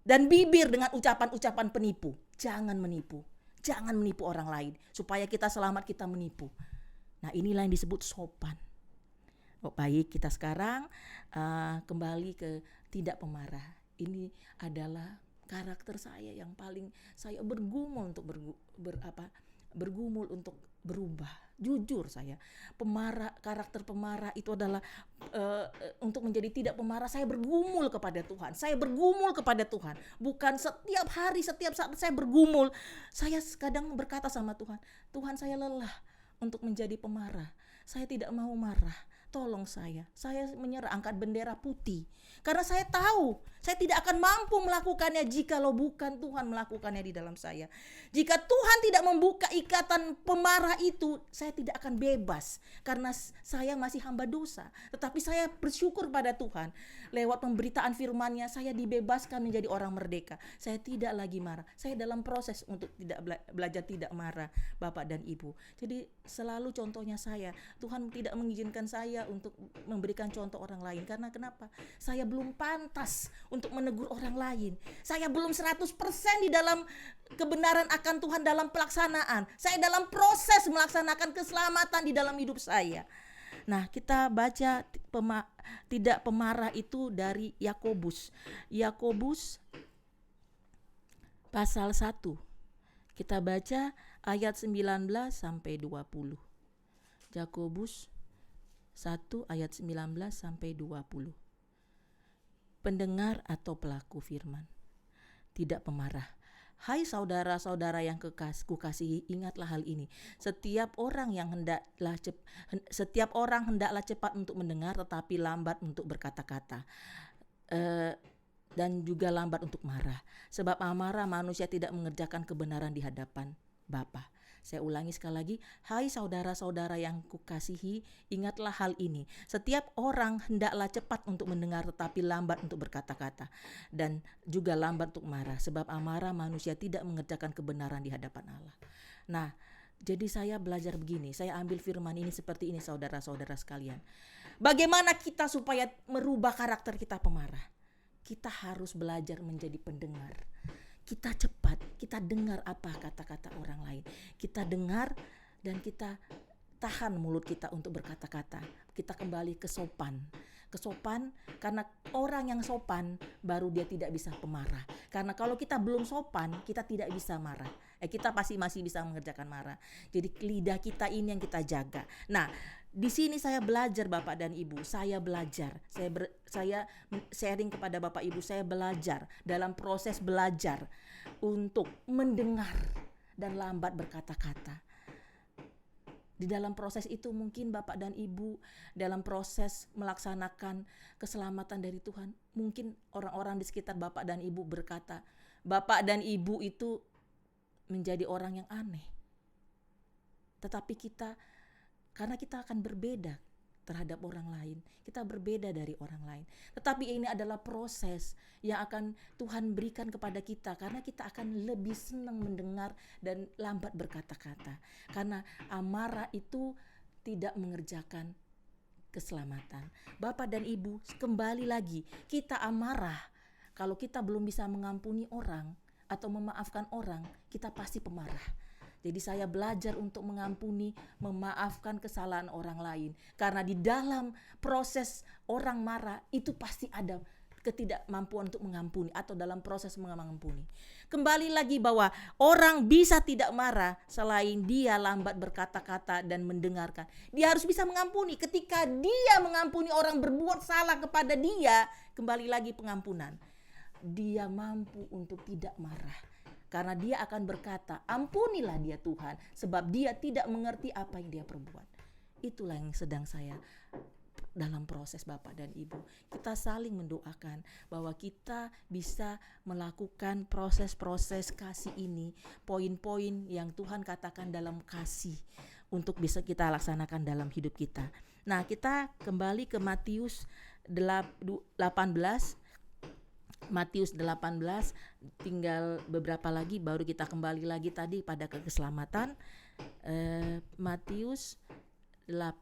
dan bibir dengan ucapan-ucapan penipu. Jangan menipu orang lain. Supaya kita selamat, kita menipu. Nah, inilah yang disebut sopan. Baik, kita sekarang kembali ke tidak pemarah. Ini adalah karakter saya yang paling saya bergumul untuk bergumul untuk berubah. Jujur saya, karakter pemarah itu adalah untuk menjadi tidak pemarah, saya bergumul kepada Tuhan. Saya bergumul kepada Tuhan. Bukan setiap hari, setiap saat saya bergumul. Saya kadang berkata sama Tuhan, Tuhan, saya lelah untuk menjadi pemarah. Saya tidak mau marah. Tolong saya menyerah, angkat bendera putih. Karena saya tahu saya tidak akan mampu melakukannya jikalau bukan Tuhan melakukannya di dalam saya. Jika Tuhan tidak membuka ikatan pemarah itu, saya tidak akan bebas. Karena saya masih hamba dosa. Tetapi saya bersyukur pada Tuhan. Lewat pemberitaan firman-Nya, saya dibebaskan menjadi orang merdeka. Saya tidak lagi marah. Saya dalam proses untuk belajar tidak marah, Bapak dan Ibu. Jadi selalu contohnya saya. Tuhan tidak mengizinkan saya untuk memberikan contoh orang lain. Karena kenapa? Saya belum pantas untuk menegur orang lain. Saya belum 100% di dalam kebenaran akan Tuhan dalam pelaksanaan. Saya dalam proses melaksanakan keselamatan di dalam hidup saya. Nah, kita baca tidak pemarah itu dari Yakobus. Yakobus pasal 1. Kita baca ayat 19 sampai 20. Yakobus 1 ayat 19 sampai 20. Pendengar atau pelaku firman, tidak pemarah. Hai saudara-saudara yang kukasihi, ingatlah hal ini. Setiap orang hendaklah cepat untuk mendengar, tetapi lambat untuk berkata-kata, dan juga lambat untuk marah. Sebab amarah manusia tidak mengerjakan kebenaran di hadapan Bapa. Saya ulangi sekali lagi, hai saudara-saudara yang kukasihi, ingatlah hal ini. Setiap orang hendaklah cepat untuk mendengar, tetapi lambat untuk berkata-kata, dan juga lambat untuk marah. Sebab amarah manusia tidak mengerjakan kebenaran di hadapan Allah. Nah, jadi saya belajar begini, saya ambil firman ini seperti ini, saudara-saudara sekalian. Bagaimana kita supaya merubah karakter kita pemarah? Kita harus belajar menjadi pendengar. Kita cepat, kita dengar apa kata-kata orang lain. Kita dengar dan kita tahan mulut kita untuk berkata-kata. Kita kembali ke sopan. Kesopan, karena orang yang sopan baru dia tidak bisa pemarah. Karena kalau kita belum sopan, kita tidak bisa marah. Kita pasti masih bisa mengerjakan marah. Jadi lidah kita ini yang kita jaga. Nah, di sini saya belajar Bapak dan Ibu, saya belajar. Saya sharing kepada Bapak Ibu, saya belajar dalam proses belajar untuk mendengar dan lambat berkata-kata. Di dalam proses itu mungkin Bapak dan Ibu dalam proses melaksanakan keselamatan dari Tuhan, mungkin orang-orang di sekitar Bapak dan Ibu berkata, Bapak dan Ibu itu menjadi orang yang aneh. Tetapi karena kita akan berbeda terhadap orang lain, kita berbeda dari orang lain. Tetapi ini adalah proses yang akan Tuhan berikan kepada kita, karena kita akan lebih senang mendengar dan lambat berkata-kata. Karena amarah itu tidak mengerjakan keselamatan. Bapak dan Ibu, kembali lagi, kita amarah kalau kita belum bisa mengampuni orang atau memaafkan orang, kita pasti pemarah. Jadi saya belajar untuk mengampuni, memaafkan kesalahan orang lain. Karena di dalam proses orang marah itu pasti ada ketidakmampuan untuk mengampuni atau dalam proses mengampuni. Kembali lagi bahwa orang bisa tidak marah selain dia lambat berkata-kata dan mendengarkan. Dia harus bisa mengampuni. Ketika dia mengampuni orang berbuat salah kepada dia, kembali lagi pengampunan. Dia mampu untuk tidak marah. Karena dia akan berkata, ampunilah dia Tuhan, sebab dia tidak mengerti apa yang dia perbuat. Itulah yang sedang saya dalam proses Bapak dan Ibu. Kita saling mendoakan bahwa kita bisa melakukan proses-proses kasih ini, poin-poin yang Tuhan katakan dalam kasih untuk bisa kita laksanakan dalam hidup kita. Nah, kita kembali ke Matius 18. Matius 18, tinggal beberapa lagi baru kita kembali lagi tadi pada keselamatan. Matius 18,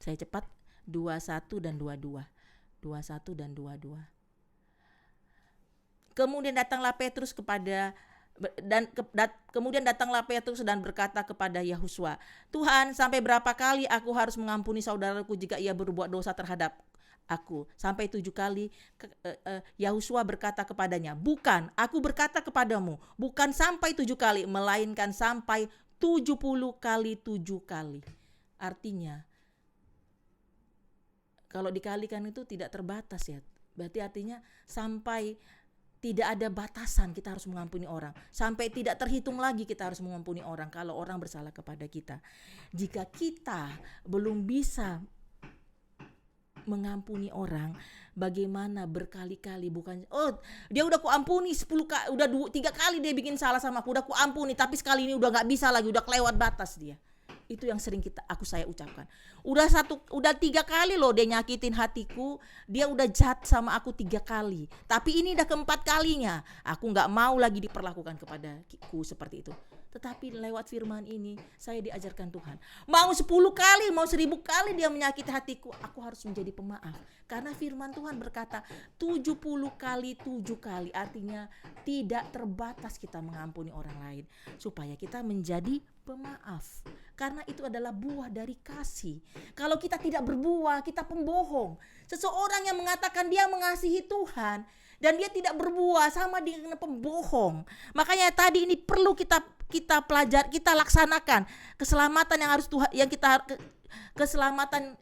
saya cepat, 21 dan 22. 21 dan 22. Kemudian datanglah Petrus dan berkata kepada Yahusua, Tuhan, sampai berapa kali aku harus mengampuni saudaraku jika ia berbuat dosa terhadap aku. Sampai 7 kali Yahusua berkata kepadanya, bukan, aku berkata kepadamu, bukan sampai 7 kali, melainkan sampai 70 kali 7 kali. Artinya kalau dikalikan itu tidak terbatas ya. Berarti artinya sampai tidak ada batasan kita harus mengampuni orang. Sampai tidak terhitung lagi kita harus mengampuni orang kalau orang bersalah kepada kita. Jika kita belum bisa mengampuni orang, bagaimana berkali-kali, bukan dia udah kuampuni 10 kali, udah 3 kali dia bikin salah sama aku, udah kuampuni, tapi sekali ini udah gak bisa lagi, udah kelewat batas dia. Itu yang sering saya ucapkan. Udah 3 kali loh dia nyakitin hatiku, dia udah jahat sama aku 3 kali. Tapi ini udah keempat kalinya. Aku nggak mau lagi diperlakukan kepadaku seperti itu. Tetapi lewat firman ini saya diajarkan Tuhan. Mau 10 kali, mau 1000 kali dia menyakiti hatiku, aku harus menjadi pemaaf. Karena firman Tuhan berkata 70 kali 7 kali. Artinya tidak terbatas kita mengampuni orang lain. Supaya kita menjadi pemaaf. Karena itu adalah buah dari kasih. Kalau kita tidak berbuah, kita pembohong. Seseorang yang mengatakan dia mengasihi Tuhan dan dia tidak berbuah, sama dengan pembohong. Makanya tadi ini perlu kita pelajari, kita laksanakan keselamatan yang harus Tuhan, yang keselamatan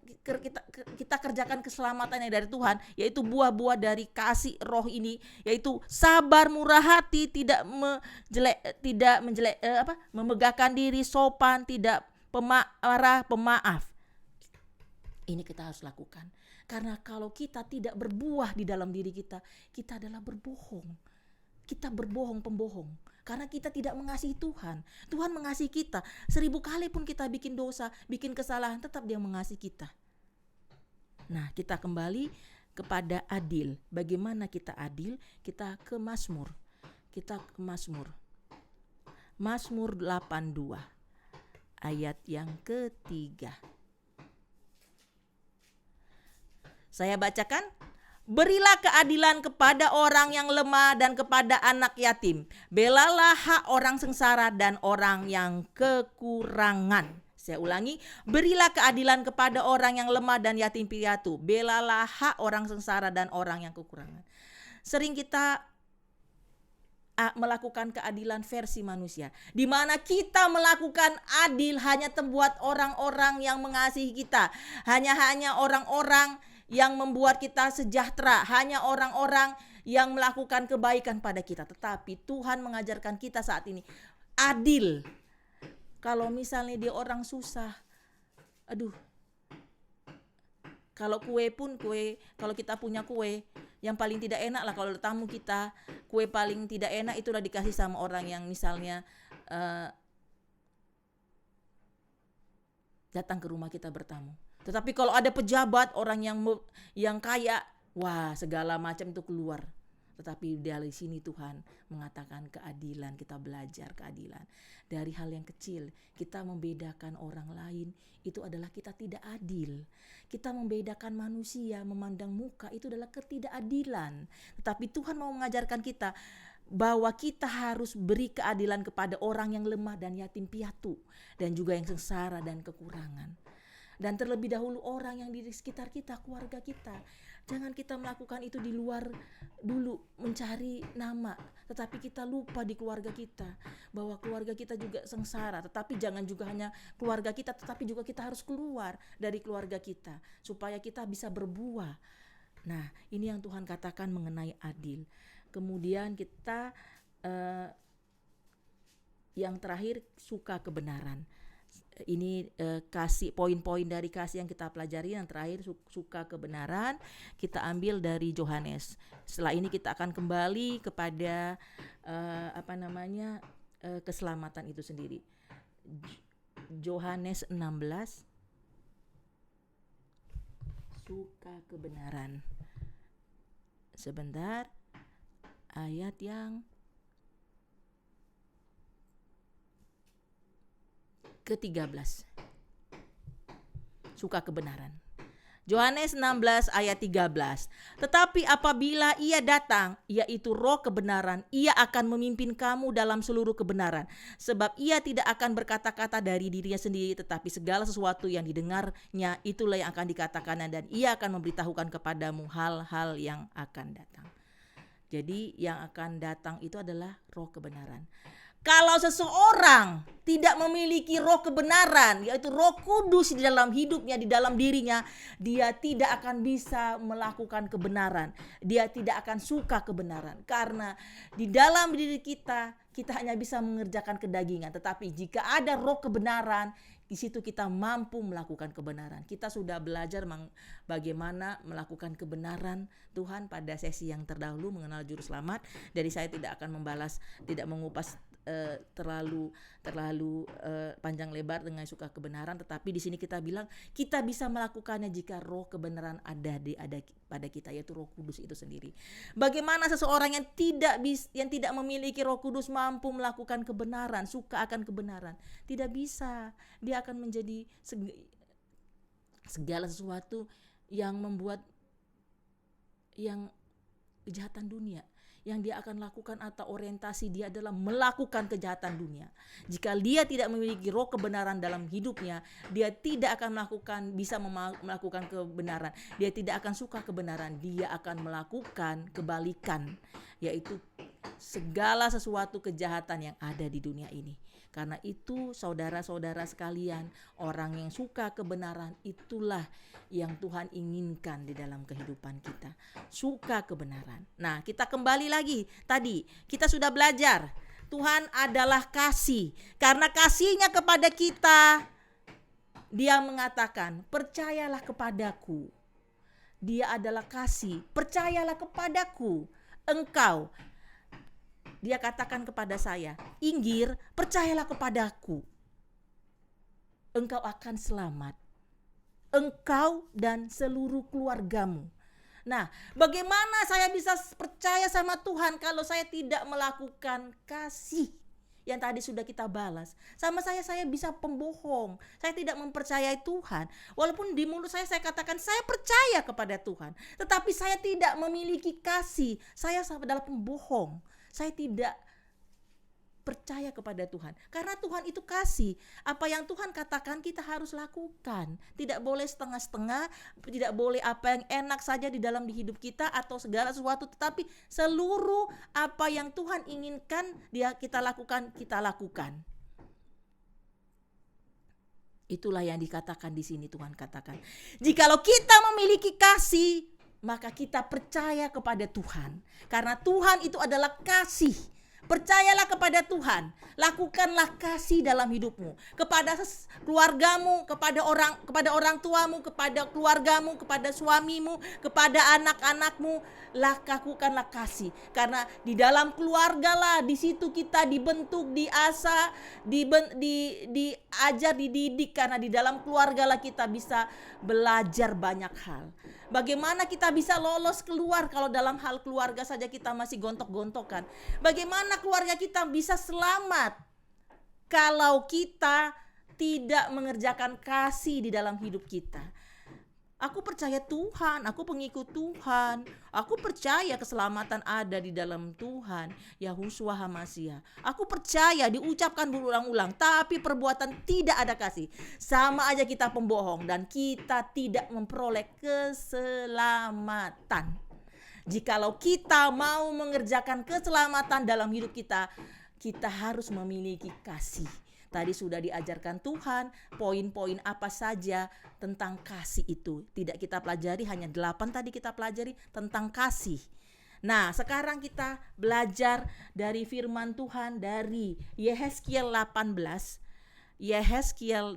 kita kerjakan keselamatan yang dari Tuhan, yaitu buah-buah dari kasih roh ini, yaitu sabar, murah hati, tidak memegahkan diri, sopan, tidak pemarah, pemaaf. Ini kita harus lakukan. Karena kalau kita tidak berbuah di dalam diri kita, kita adalah berbohong. Kita berbohong, pembohong. Karena kita tidak mengasihi Tuhan. Tuhan mengasihi kita. 1000 kali pun kita bikin dosa, bikin kesalahan, tetap Dia mengasihi kita. Nah, kita kembali kepada adil. Bagaimana kita adil? Kita ke Mazmur. Mazmur 82. Ayat yang ketiga. Saya bacakan. Berilah keadilan kepada orang yang lemah dan kepada anak yatim. Belalah hak orang sengsara dan orang yang kekurangan. Saya ulangi, berilah keadilan kepada orang yang lemah dan yatim piatu. Belalah hak orang sengsara dan orang yang kekurangan. Sering kita melakukan keadilan versi manusia, di mana kita melakukan adil hanya membuat orang-orang yang mengasihi kita, hanya orang-orang yang membuat kita sejahtera, hanya orang-orang yang melakukan kebaikan pada kita. Tetapi Tuhan mengajarkan kita saat ini adil. Kalau misalnya dia orang susah, kalau kalau kita punya kue, yang paling tidak enak lah kalau tamu kita, kue paling tidak enak itu udah dikasih sama orang yang misalnya datang ke rumah kita bertamu. Tetapi kalau ada pejabat, orang yang kaya, wah segala macam itu keluar. Tetapi dari sini Tuhan mengatakan keadilan, kita belajar keadilan. Dari hal yang kecil, kita membedakan orang lain, itu adalah kita tidak adil. Kita membedakan manusia, memandang muka, itu adalah ketidakadilan. Tetapi Tuhan mau mengajarkan kita bahwa kita harus beri keadilan kepada orang yang lemah dan yatim piatu, dan juga yang sengsara dan kekurangan. Dan terlebih dahulu orang yang di sekitar kita, keluarga kita. Jangan kita melakukan itu di luar dulu, mencari nama. Tetapi kita lupa di keluarga kita, bahwa keluarga kita juga sengsara. Tetapi jangan juga hanya keluarga kita, tetapi juga kita harus keluar dari keluarga kita, supaya kita bisa berbuah. Nah, ini yang Tuhan katakan mengenai adil. Kemudian kita yang terakhir, suka kebenaran. Ini kasih poin-poin dari kasih yang kita pelajari. Yang terakhir suka kebenaran, kita ambil dari Yohanes. Setelah ini kita akan kembali kepada keselamatan itu sendiri. Yohanes 16, suka kebenaran. Sebentar, ayat yang ke-13. Suka kebenaran. Yohanes 16 ayat 13. Tetapi apabila ia datang, yaitu roh kebenaran, ia akan memimpin kamu dalam seluruh kebenaran. Sebab ia tidak akan berkata-kata dari dirinya sendiri, tetapi segala sesuatu yang didengarnya itulah yang akan dikatakannya, dan ia akan memberitahukan kepadamu hal-hal yang akan datang. Jadi yang akan datang itu adalah roh kebenaran. Kalau seseorang tidak memiliki roh kebenaran, yaitu Roh Kudus di dalam hidupnya, di dalam dirinya, dia tidak akan bisa melakukan kebenaran. Dia tidak akan suka kebenaran. Karena di dalam diri kita hanya bisa mengerjakan kedagingan. Tetapi jika ada roh kebenaran, di situ kita mampu melakukan kebenaran. Kita sudah belajar bagaimana melakukan kebenaran Tuhan pada sesi yang terdahulu mengenal juru selamat. Jadi saya tidak akan tidak mengupas terlalu panjang lebar dengan suka kebenaran, tetapi di sini kita bilang kita bisa melakukannya jika roh kebenaran ada pada kita, yaitu Roh Kudus itu sendiri. Bagaimana seseorang yang tidak memiliki Roh Kudus mampu melakukan kebenaran, suka akan kebenaran? Tidak bisa. Dia akan menjadi segala sesuatu yang membuat yang kejahatan dunia. Yang dia akan lakukan atau orientasi dia adalah melakukan kejahatan dunia. Jika dia tidak memiliki roh kebenaran dalam hidupnya, dia tidak akan bisa melakukan kebenaran. Dia tidak akan suka kebenaran. Dia akan melakukan kebalikan, yaitu segala sesuatu kejahatan yang ada di dunia ini. Karena itu saudara-saudara sekalian, orang yang suka kebenaran itulah yang Tuhan inginkan di dalam kehidupan kita. Suka kebenaran. Nah, kita kembali lagi. Tadi kita sudah belajar. Tuhan adalah kasih. Karena kasihnya kepada kita, Dia mengatakan, percayalah kepadaku. Dia adalah kasih. Percayalah kepadaku. Engkau. Dia katakan kepada saya, Inggir, percayalah kepadaku. Engkau akan selamat. Engkau dan seluruh keluargamu. Nah, bagaimana saya bisa percaya sama Tuhan kalau saya tidak melakukan kasih yang tadi sudah kita balas? Sama saya bisa pembohong. Saya tidak mempercayai Tuhan. Walaupun di mulut saya katakan saya percaya kepada Tuhan, tetapi saya tidak memiliki kasih. Saya adalah pembohong. Saya tidak percaya kepada Tuhan. Karena Tuhan itu kasih. Apa yang Tuhan katakan kita harus lakukan. Tidak boleh setengah-setengah, tidak boleh apa yang enak saja di dalam hidup kita atau segala sesuatu, tetapi seluruh apa yang Tuhan inginkan kita lakukan. Itulah yang dikatakan di sini. Tuhan katakan, jikalau kita memiliki kasih, maka kita percaya kepada Tuhan. Karena Tuhan itu adalah kasih. Percayalah kepada Tuhan. Lakukanlah kasih dalam hidupmu, kepada keluargamu, kepada orang tuamu, kepada keluargamu, kepada suamimu, kepada anak-anakmu. Lakukanlah kasih. Karena di dalam keluarga lah, di situ kita dibentuk, diasah, diajar, dididik. Karena di dalam keluarga lah kita bisa belajar banyak hal. Bagaimana kita bisa lolos keluar kalau dalam hal keluarga saja kita masih gontok-gontokan? Bagaimana keluarga kita bisa selamat kalau kita tidak mengerjakan kasih di dalam hidup kita? Aku percaya Tuhan, aku pengikut Tuhan. Aku percaya keselamatan ada di dalam Tuhan, Yahushua HaMashiach. Aku percaya diucapkan berulang-ulang, tapi perbuatan tidak ada kasih. Sama aja kita pembohong dan kita tidak memperoleh keselamatan. Jikalau kita mau mengerjakan keselamatan dalam hidup kita, kita harus memiliki kasih. Tadi sudah diajarkan Tuhan poin-poin apa saja tentang kasih itu. Tidak kita pelajari, hanya 8 tadi kita pelajari tentang kasih. Nah, sekarang kita belajar dari firman Tuhan dari Yehezkiel 18. Yehezkiel,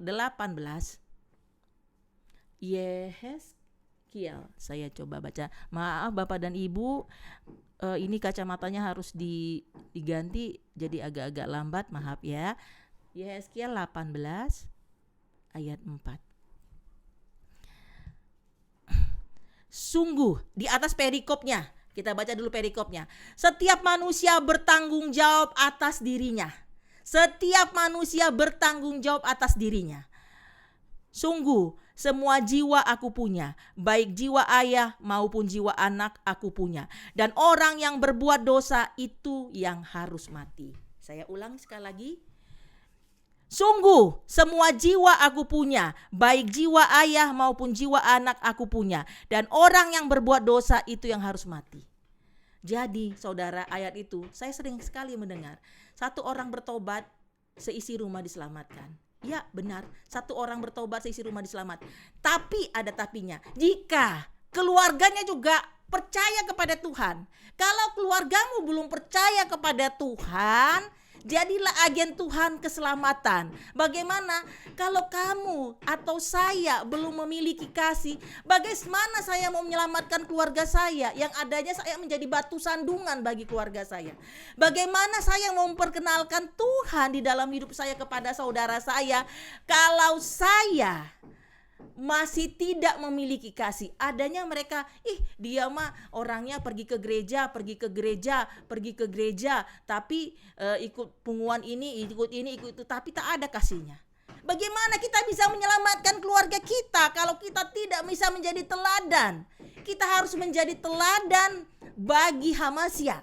saya coba baca. Maaf Bapak dan Ibu, ini kacamatanya harus diganti jadi agak-agak lambat, maaf ya. Yehezkiel 18 ayat 4. Sungguh di atas perikopnya, kita baca dulu perikopnya. Setiap manusia bertanggung jawab atas dirinya. Setiap manusia bertanggung jawab atas dirinya. Sungguh, semua jiwa aku punya, baik jiwa ayah maupun jiwa anak aku punya. Dan orang yang berbuat dosa itu yang harus mati. Saya ulang sekali lagi. Sungguh, semua jiwa aku punya, baik jiwa ayah maupun jiwa anak aku punya. Dan orang yang berbuat dosa itu yang harus mati. Jadi, saudara, ayat itu saya sering sekali mendengar. Satu orang bertobat, seisi rumah diselamatkan. Ya benar, satu orang bertobat seisi rumah diselamat. Tapi ada tapinya. Jika keluarganya juga percaya kepada Tuhan. Kalau keluargamu belum percaya kepada Tuhan, jadilah agen Tuhan keselamatan. Bagaimana kalau kamu atau saya belum memiliki kasih? Bagaimana saya mau menyelamatkan keluarga saya yang adanya saya menjadi batu sandungan bagi keluarga saya? Bagaimana saya mau memperkenalkan Tuhan di dalam hidup saya kepada saudara saya kalau saya masih tidak memiliki kasih? Adanya mereka, dia mah orangnya pergi ke gereja, tapi ikut punguan ini, ikut itu, tapi tak ada kasihnya. Bagaimana kita bisa menyelamatkan keluarga kita kalau kita tidak bisa menjadi teladan? Kita harus menjadi teladan bagi Hamasya,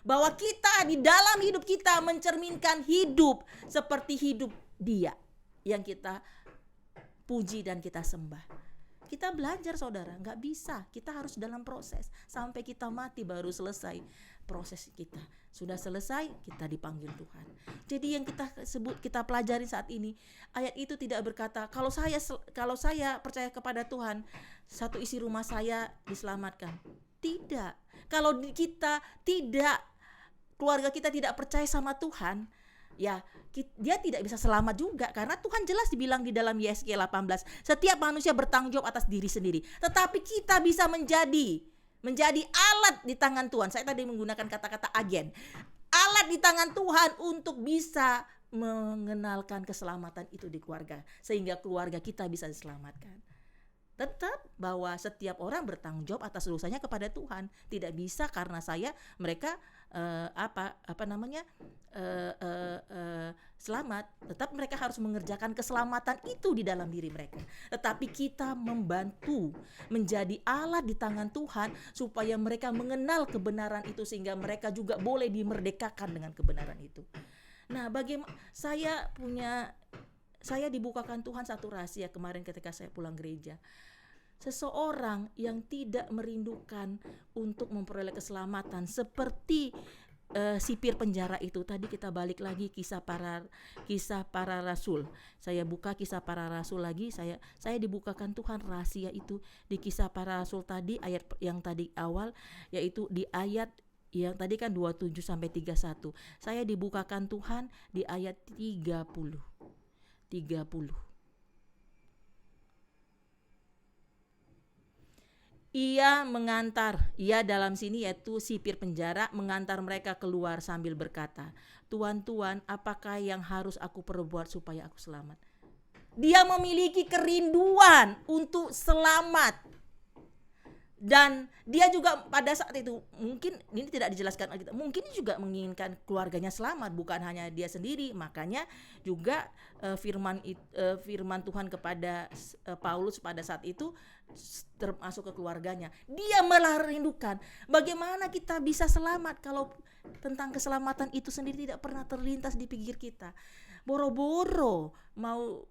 bahwa kita di dalam hidup kita mencerminkan hidup seperti hidup Dia yang kita puji dan kita sembah. Kita belajar, saudara, gak bisa. Kita harus dalam proses. Sampai kita mati baru selesai proses kita. Sudah selesai, kita dipanggil Tuhan. Jadi yang kita pelajari saat ini, ayat itu tidak berkata, kalau saya percaya kepada Tuhan, satu isi rumah saya diselamatkan. Tidak. Kalau keluarga kita tidak percaya sama Tuhan, ya dia tidak bisa selamat juga, karena Tuhan jelas dibilang di dalam Yesaya 18, setiap manusia bertanggung jawab atas diri sendiri, tetapi kita bisa menjadi alat di tangan Tuhan. Saya tadi menggunakan kata-kata agen, alat di tangan Tuhan untuk bisa mengenalkan keselamatan itu di keluarga, sehingga keluarga kita bisa diselamatkan. Tetap bahwa setiap orang bertanggung jawab atas dosanya kepada Tuhan. Tidak bisa karena mereka selamat. Tetap mereka harus mengerjakan keselamatan itu di dalam diri mereka. Tetapi kita membantu menjadi alat di tangan Tuhan supaya mereka mengenal kebenaran itu, sehingga mereka juga boleh dimerdekakan dengan kebenaran itu. Nah, bagaimana saya dibukakan Tuhan satu rahasia kemarin ketika saya pulang gereja. Seseorang yang tidak merindukan untuk memperoleh keselamatan seperti sipir penjara itu. Tadi kita balik lagi kisah para rasul. Saya buka kisah para rasul lagi. Saya dibukakan Tuhan rahasia itu di kisah para rasul tadi, ayat yang tadi awal, yaitu di ayat yang tadi kan 27 sampai 31. Saya dibukakan Tuhan di ayat 30. Ia dalam sini yaitu sipir penjara mengantar mereka keluar sambil berkata, Tuhan, apakah yang harus aku perbuat supaya aku selamat? Dia memiliki kerinduan untuk selamat. Dan dia juga pada saat itu, mungkin ini tidak dijelaskan Alkitab, mungkin juga menginginkan keluarganya selamat, bukan hanya dia sendiri. Makanya juga firman Tuhan kepada Paulus pada saat itu termasuk ke keluarganya. Dia malah rindukan bagaimana kita bisa selamat kalau tentang keselamatan itu sendiri tidak pernah terlintas di pikir kita. Boro-boro mau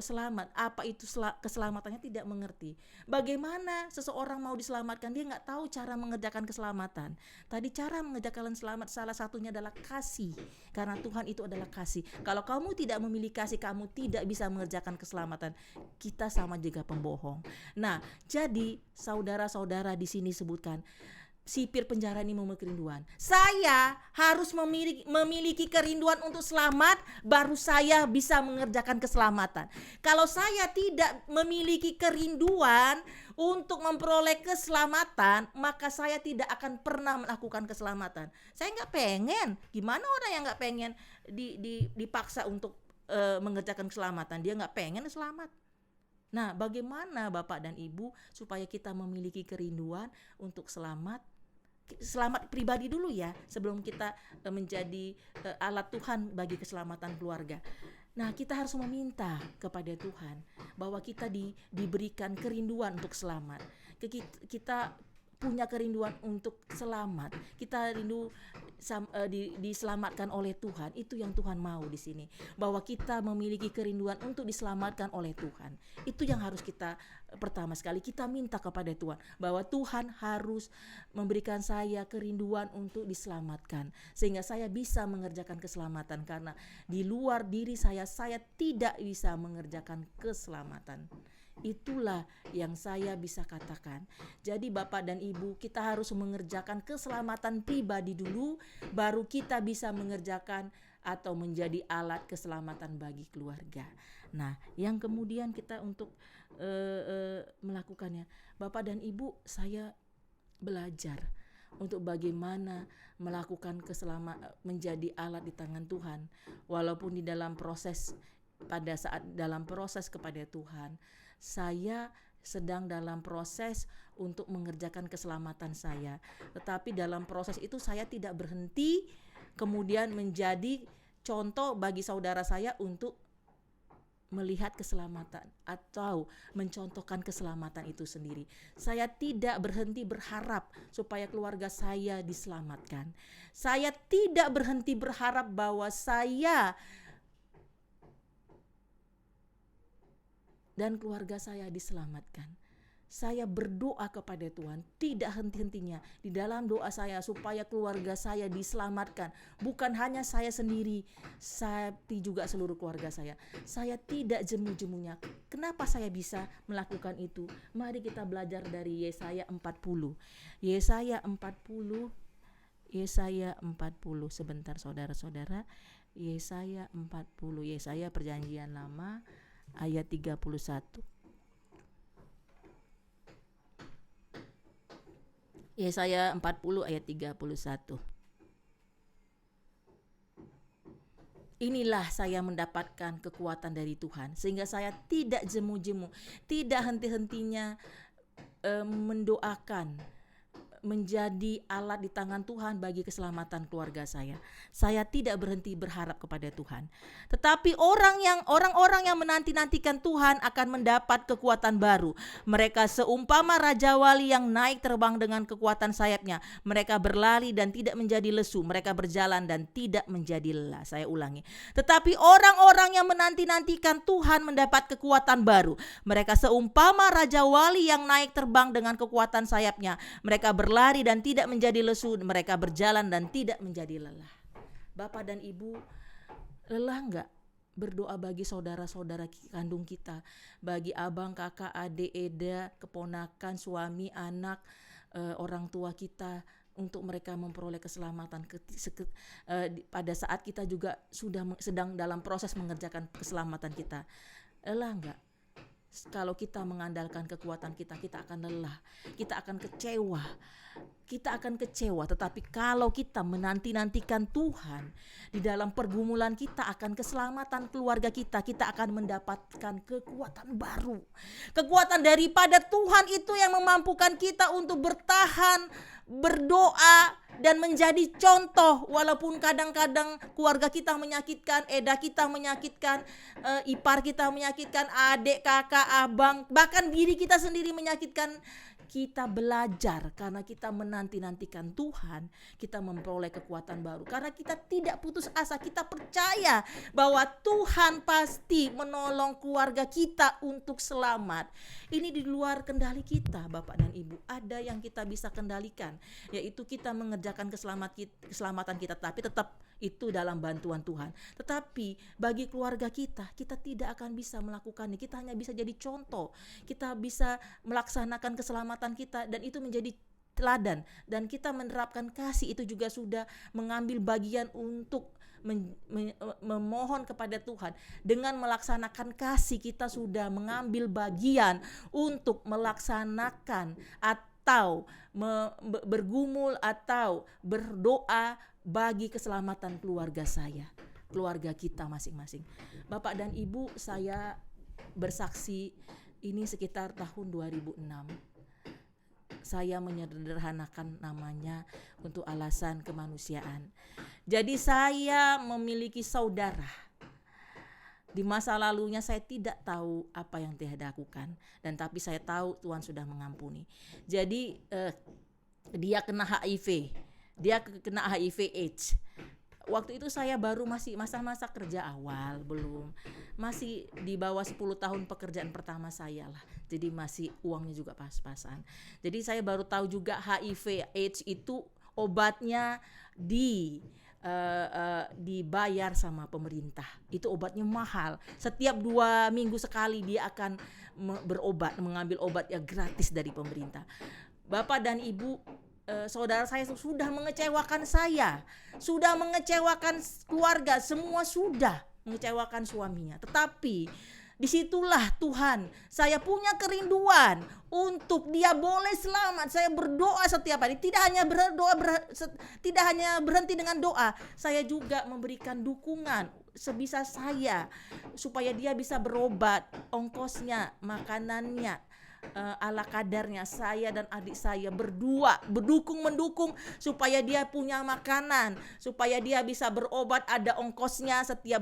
selamat, apa itu keselamatannya tidak mengerti. Bagaimana seseorang mau diselamatkan, dia nggak tahu cara mengerjakan keselamatan. Tadi cara mengerjakan selamat salah satunya adalah kasih, karena Tuhan itu adalah kasih. Kalau kamu tidak memiliki kasih, kamu tidak bisa mengerjakan keselamatan. Kita sama juga pembohong. Nah, jadi saudara-saudara di sini sebutkan, sipir penjara ini memiliki kerinduan. Saya harus memiliki kerinduan untuk selamat, baru saya bisa mengerjakan keselamatan. Kalau saya tidak memiliki kerinduan untuk memperoleh keselamatan, maka saya tidak akan pernah melakukan keselamatan. Saya nggak pengen. Gimana orang yang nggak pengen dipaksa untuk mengerjakan keselamatan? Dia nggak pengen selamat. Nah, bagaimana Bapak dan Ibu supaya kita memiliki kerinduan untuk selamat pribadi dulu ya, sebelum kita menjadi alat Tuhan bagi keselamatan keluarga. Nah, kita harus meminta kepada Tuhan bahwa kita diberikan kerinduan untuk selamat. Kita punya kerinduan untuk selamat. Kita rindu diselamatkan oleh Tuhan. Itu yang Tuhan mau di sini. Bahwa kita memiliki kerinduan untuk diselamatkan oleh Tuhan. Itu yang harus kita pertama sekali kita minta kepada Tuhan, bahwa Tuhan harus memberikan saya kerinduan untuk diselamatkan sehingga saya bisa mengerjakan keselamatan, karena di luar diri saya tidak bisa mengerjakan keselamatan. Itulah yang saya bisa katakan. Jadi Bapak dan Ibu, kita harus mengerjakan keselamatan pribadi dulu, baru kita bisa mengerjakan atau menjadi alat keselamatan bagi keluarga. Nah, yang kemudian kita untuk melakukannya, Bapak dan Ibu, saya belajar untuk bagaimana melakukan menjadi alat di tangan Tuhan, walaupun di dalam proses, pada saat dalam proses kepada Tuhan, saya sedang dalam proses untuk mengerjakan keselamatan saya. Tetapi dalam proses itu saya tidak berhenti kemudian menjadi contoh bagi saudara saya untuk melihat keselamatan atau mencontohkan keselamatan itu sendiri. Saya tidak berhenti berharap supaya keluarga saya diselamatkan. Saya tidak berhenti berharap bahwa saya dan keluarga saya diselamatkan. Saya berdoa kepada Tuhan tidak henti-hentinya di dalam doa saya supaya keluarga saya diselamatkan. Bukan hanya saya sendiri, tapi juga seluruh keluarga saya. Saya tidak jemu-jemunya. Kenapa saya bisa melakukan itu? Mari kita belajar dari Yesaya 40. Yesaya 40 sebentar saudara-saudara. Yesaya 40, Yesaya Perjanjian Lama ayat 31. Yesaya 40 ayat 31. Inilah saya mendapatkan kekuatan dari Tuhan, sehingga saya tidak jemu-jemu, tidak henti-hentinya mendoakan, menjadi alat di tangan Tuhan bagi keselamatan keluarga saya. Saya tidak berhenti berharap kepada Tuhan. Tetapi orang-orang yang menanti-nantikan Tuhan akan mendapat kekuatan baru. Mereka seumpama raja wali yang naik terbang dengan kekuatan sayapnya. Mereka berlari dan tidak menjadi lesu. Mereka berjalan dan tidak menjadi lelah. Saya ulangi. Tetapi orang-orang yang menanti-nantikan Tuhan mendapat kekuatan baru. Mereka seumpama raja wali yang naik terbang dengan kekuatan sayapnya. Mereka berlari dan tidak menjadi lesu, mereka berjalan dan tidak menjadi lelah. Bapak dan Ibu, lelah enggak berdoa bagi saudara-saudara kandung kita, bagi abang, kakak, adik, eda, keponakan, suami, anak, orang tua kita, untuk mereka memperoleh keselamatan pada saat kita juga sedang dalam proses mengerjakan keselamatan kita. Lelah enggak? Kalau kita mengandalkan kekuatan kita akan lelah, kita akan kecewa. Tetapi kalau kita menanti-nantikan Tuhan, di dalam pergumulan kita akan keselamatan keluarga kita akan mendapatkan kekuatan baru. Kekuatan daripada Tuhan itu yang memampukan kita untuk bertahan, berdoa, dan menjadi contoh. Walaupun kadang-kadang keluarga kita menyakitkan, eda kita menyakitkan, ipar kita menyakitkan, adik, kakak, abang, bahkan diri kita sendiri menyakitkan. Kita belajar karena kita menanti-nantikan Tuhan, kita memperoleh kekuatan baru. Karena kita tidak putus asa, kita percaya bahwa Tuhan pasti menolong keluarga kita untuk selamat. Ini di luar kendali kita, Bapak dan Ibu. Ada yang kita bisa kendalikan, yaitu kita mengerjakan keselamatan kita, tapi tetap itu dalam bantuan Tuhan. Tetapi bagi keluarga kita tidak akan bisa melakukannya. Kita hanya bisa jadi contoh. Kita bisa melaksanakan keselamatan kita, dan itu menjadi teladan. Dan kita menerapkan kasih itu juga sudah mengambil bagian untuk memohon kepada Tuhan. Dengan melaksanakan kasih, kita sudah mengambil bagian untuk melaksanakan atau bergumul atau berdoa bagi keselamatan keluarga saya, keluarga kita masing-masing. Bapak dan Ibu, saya bersaksi ini sekitar tahun 2006. Saya menyederhanakan namanya untuk alasan kemanusiaan. Jadi saya memiliki saudara Di masa lalunya saya tidak tahu apa yang dia lakukan, dan tapi saya tahu Tuhan sudah mengampuni. Jadi dia kena HIV, dia kena HIV AIDS. Waktu itu saya baru masih masa-masa kerja awal, masih di bawah 10 tahun pekerjaan pertama saya lah. Jadi masih uangnya juga pas-pasan. Jadi saya baru tahu juga HIV AIDS itu obatnya dibayar sama pemerintah. Itu obatnya mahal. Setiap 2 minggu sekali dia akan mengambil obat ya gratis dari pemerintah. Bapak dan Ibu, saudara saya sudah mengecewakan saya, sudah mengecewakan keluarga, semua sudah mengecewakan suaminya. Tetapi disitulah Tuhan, saya punya kerinduan untuk dia boleh selamat. Saya berdoa setiap hari, tidak hanya berhenti dengan doa, saya juga memberikan dukungan sebisa saya supaya dia bisa berobat, ongkosnya, makanannya, ala kadarnya. Saya dan adik saya berdua mendukung supaya dia punya makanan, supaya dia bisa berobat, ada ongkosnya setiap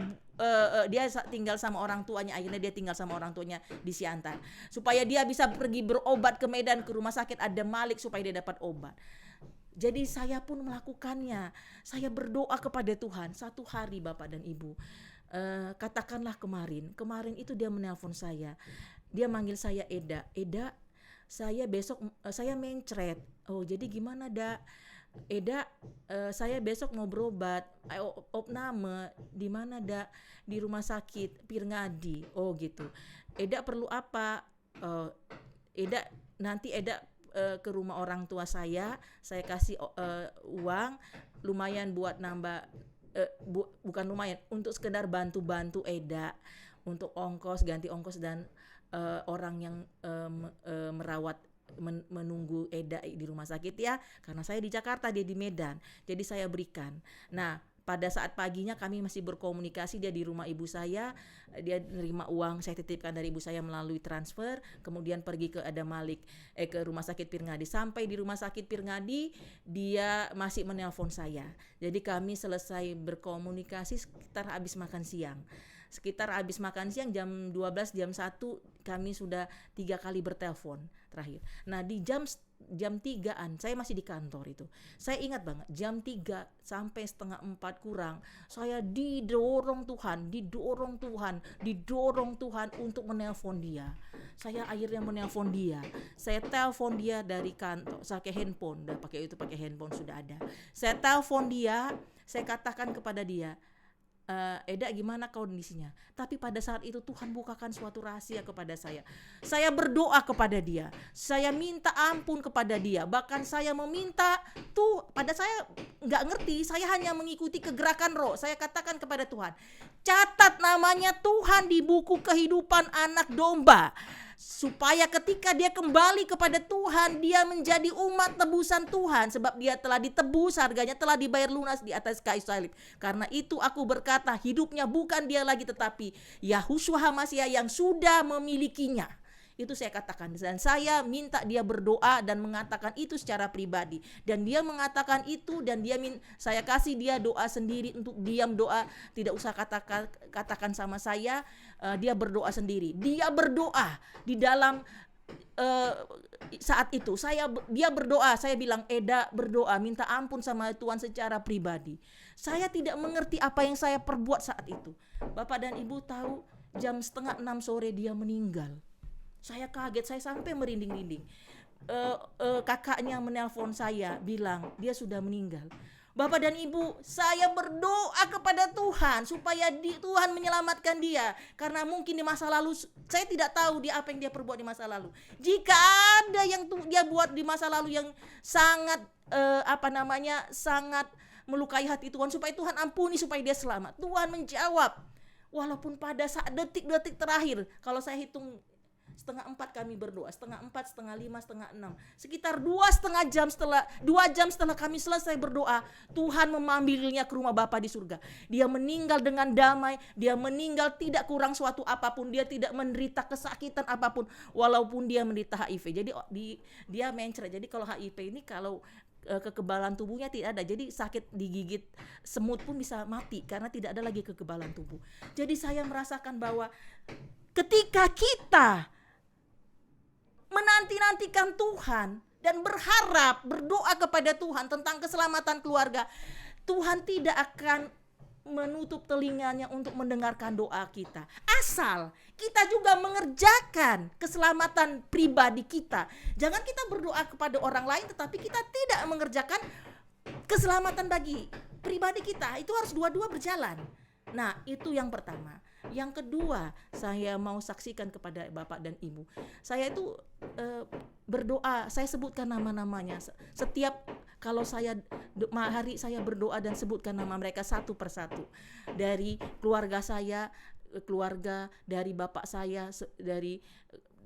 dia tinggal sama orang tuanya. Akhirnya dia tinggal sama orang tuanya di Siantar, supaya dia bisa pergi berobat ke Medan, ke rumah sakit ada Malik, supaya dia dapat obat. Jadi saya pun melakukannya. Saya berdoa kepada Tuhan. Satu hari Bapak dan Ibu, katakanlah kemarin itu dia menelpon saya. Dia manggil saya Eda, saya besok saya mencret. Oh jadi gimana dak? Eda, saya besok mau berobat, opname di mana dak? Di rumah sakit Pirngadi. Oh gitu. Eda perlu apa? Eda nanti Eda ke rumah orang tua saya kasih uang lumayan buat nambah, bukan lumayan, untuk sekedar bantu Eda untuk ongkos, ganti ongkos dan orang yang merawat menunggu Eda di rumah sakit ya, karena saya di Jakarta, dia di Medan. Jadi saya berikan. Nah, pada saat paginya kami masih berkomunikasi, dia di rumah ibu saya, dia nerima uang, saya titipkan dari ibu saya melalui transfer, kemudian pergi ke Ada Malik, ke rumah sakit Pirngadi. Sampai di rumah sakit Pirngadi, dia masih menelpon saya. Jadi kami selesai berkomunikasi sekitar habis makan siang. Jam 12, jam 1 kami sudah 3 kali bertelepon terakhir. Nah di jam 3-an saya masih di kantor itu. Saya ingat banget jam 3 sampai setengah 4 kurang, saya didorong Tuhan untuk menelpon dia. Saya akhirnya menelpon dia. Saya telepon dia dari kantor, saya pakai handphone sudah ada. Saya telepon dia, saya katakan kepada dia, Eda gimana kondisinya? Tapi pada saat itu Tuhan bukakan suatu rahasia kepada saya. Saya berdoa kepada dia, saya minta ampun kepada dia. Bahkan saya meminta pada saya nggak ngerti, saya hanya mengikuti kegerakan roh. Saya katakan kepada Tuhan, catat namanya Tuhan di buku kehidupan anak domba, supaya ketika dia kembali kepada Tuhan, dia menjadi umat tebusan Tuhan, sebab dia telah ditebus, harganya telah dibayar lunas di atas kayu salib. Karena itu aku berkata, hidupnya bukan dia lagi, tetapi Yahushua HaMashiach yang sudah memilikinya. Itu saya katakan, dan saya minta dia berdoa dan mengatakan itu secara pribadi. Dan dia mengatakan itu, dan saya kasih dia doa sendiri untuk diam doa, tidak usah katakan sama saya. Dia berdoa sendiri. Dia berdoa di dalam saat itu. Dia berdoa, saya bilang Eda berdoa, minta ampun sama Tuhan secara pribadi. Saya tidak mengerti apa yang saya perbuat saat itu. Bapak dan Ibu tahu, jam 5:30 sore dia meninggal. Saya kaget, saya sampai merinding-rinding. Kakaknya menelpon saya, bilang dia sudah meninggal. Bapak dan Ibu, saya berdoa kepada Tuhan supaya Tuhan menyelamatkan dia. Karena mungkin di masa lalu, saya tidak tahu dia apa yang dia perbuat di masa lalu. Jika ada yang dia buat di masa lalu yang sangat sangat melukai hati Tuhan, supaya Tuhan ampuni, supaya dia selamat. Tuhan menjawab. Walaupun pada saat detik-detik terakhir, kalau saya hitung 3:30 kami berdoa, 4:30, 5:30, 6:30, sekitar 2 jam setelah kami selesai berdoa, Tuhan memanggilnya ke rumah Bapa di surga. Dia meninggal dengan damai, dia meninggal tidak kurang suatu apapun, dia tidak menderita kesakitan apapun, walaupun dia menderita HIV. Jadi dia mencret. Jadi kalau HIV ini, kalau kekebalan tubuhnya tidak ada. Jadi sakit digigit semut pun bisa mati karena tidak ada lagi kekebalan tubuh. Jadi saya merasakan bahwa ketika kita menanti-nantikan Tuhan dan berharap, berdoa kepada Tuhan tentang keselamatan keluarga, Tuhan tidak akan menutup telinganya untuk mendengarkan doa kita. Asal kita juga mengerjakan keselamatan pribadi kita. Jangan kita berdoa kepada orang lain tetapi kita tidak mengerjakan keselamatan bagi pribadi kita. Itu harus dua-dua berjalan. Nah, itu yang pertama. Yang kedua, saya mau saksikan kepada Bapak dan Ibu. Saya itu berdoa, saya sebutkan nama-namanya. Setiap kalau saya hari saya berdoa dan sebutkan nama mereka satu persatu. Dari keluarga saya, keluarga dari bapak saya, dari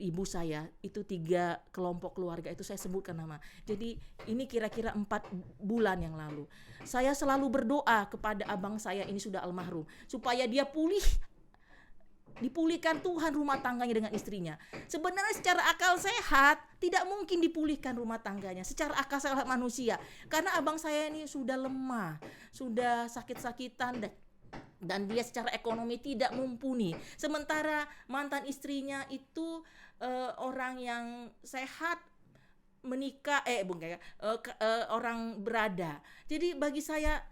ibu saya, itu 3 kelompok keluarga itu saya sebutkan nama. Jadi ini kira-kira 4 bulan yang lalu. Saya selalu berdoa kepada abang saya, ini sudah almarhum, supaya dia dipulihkan Tuhan rumah tangganya dengan istrinya. Sebenarnya secara akal sehat tidak mungkin dipulihkan rumah tangganya secara akal sehat manusia, karena abang saya ini sudah lemah, sudah sakit-sakitan dan dia secara ekonomi tidak mumpuni. Sementara mantan istrinya itu orang yang sehat, menikah orang berada. Jadi bagi saya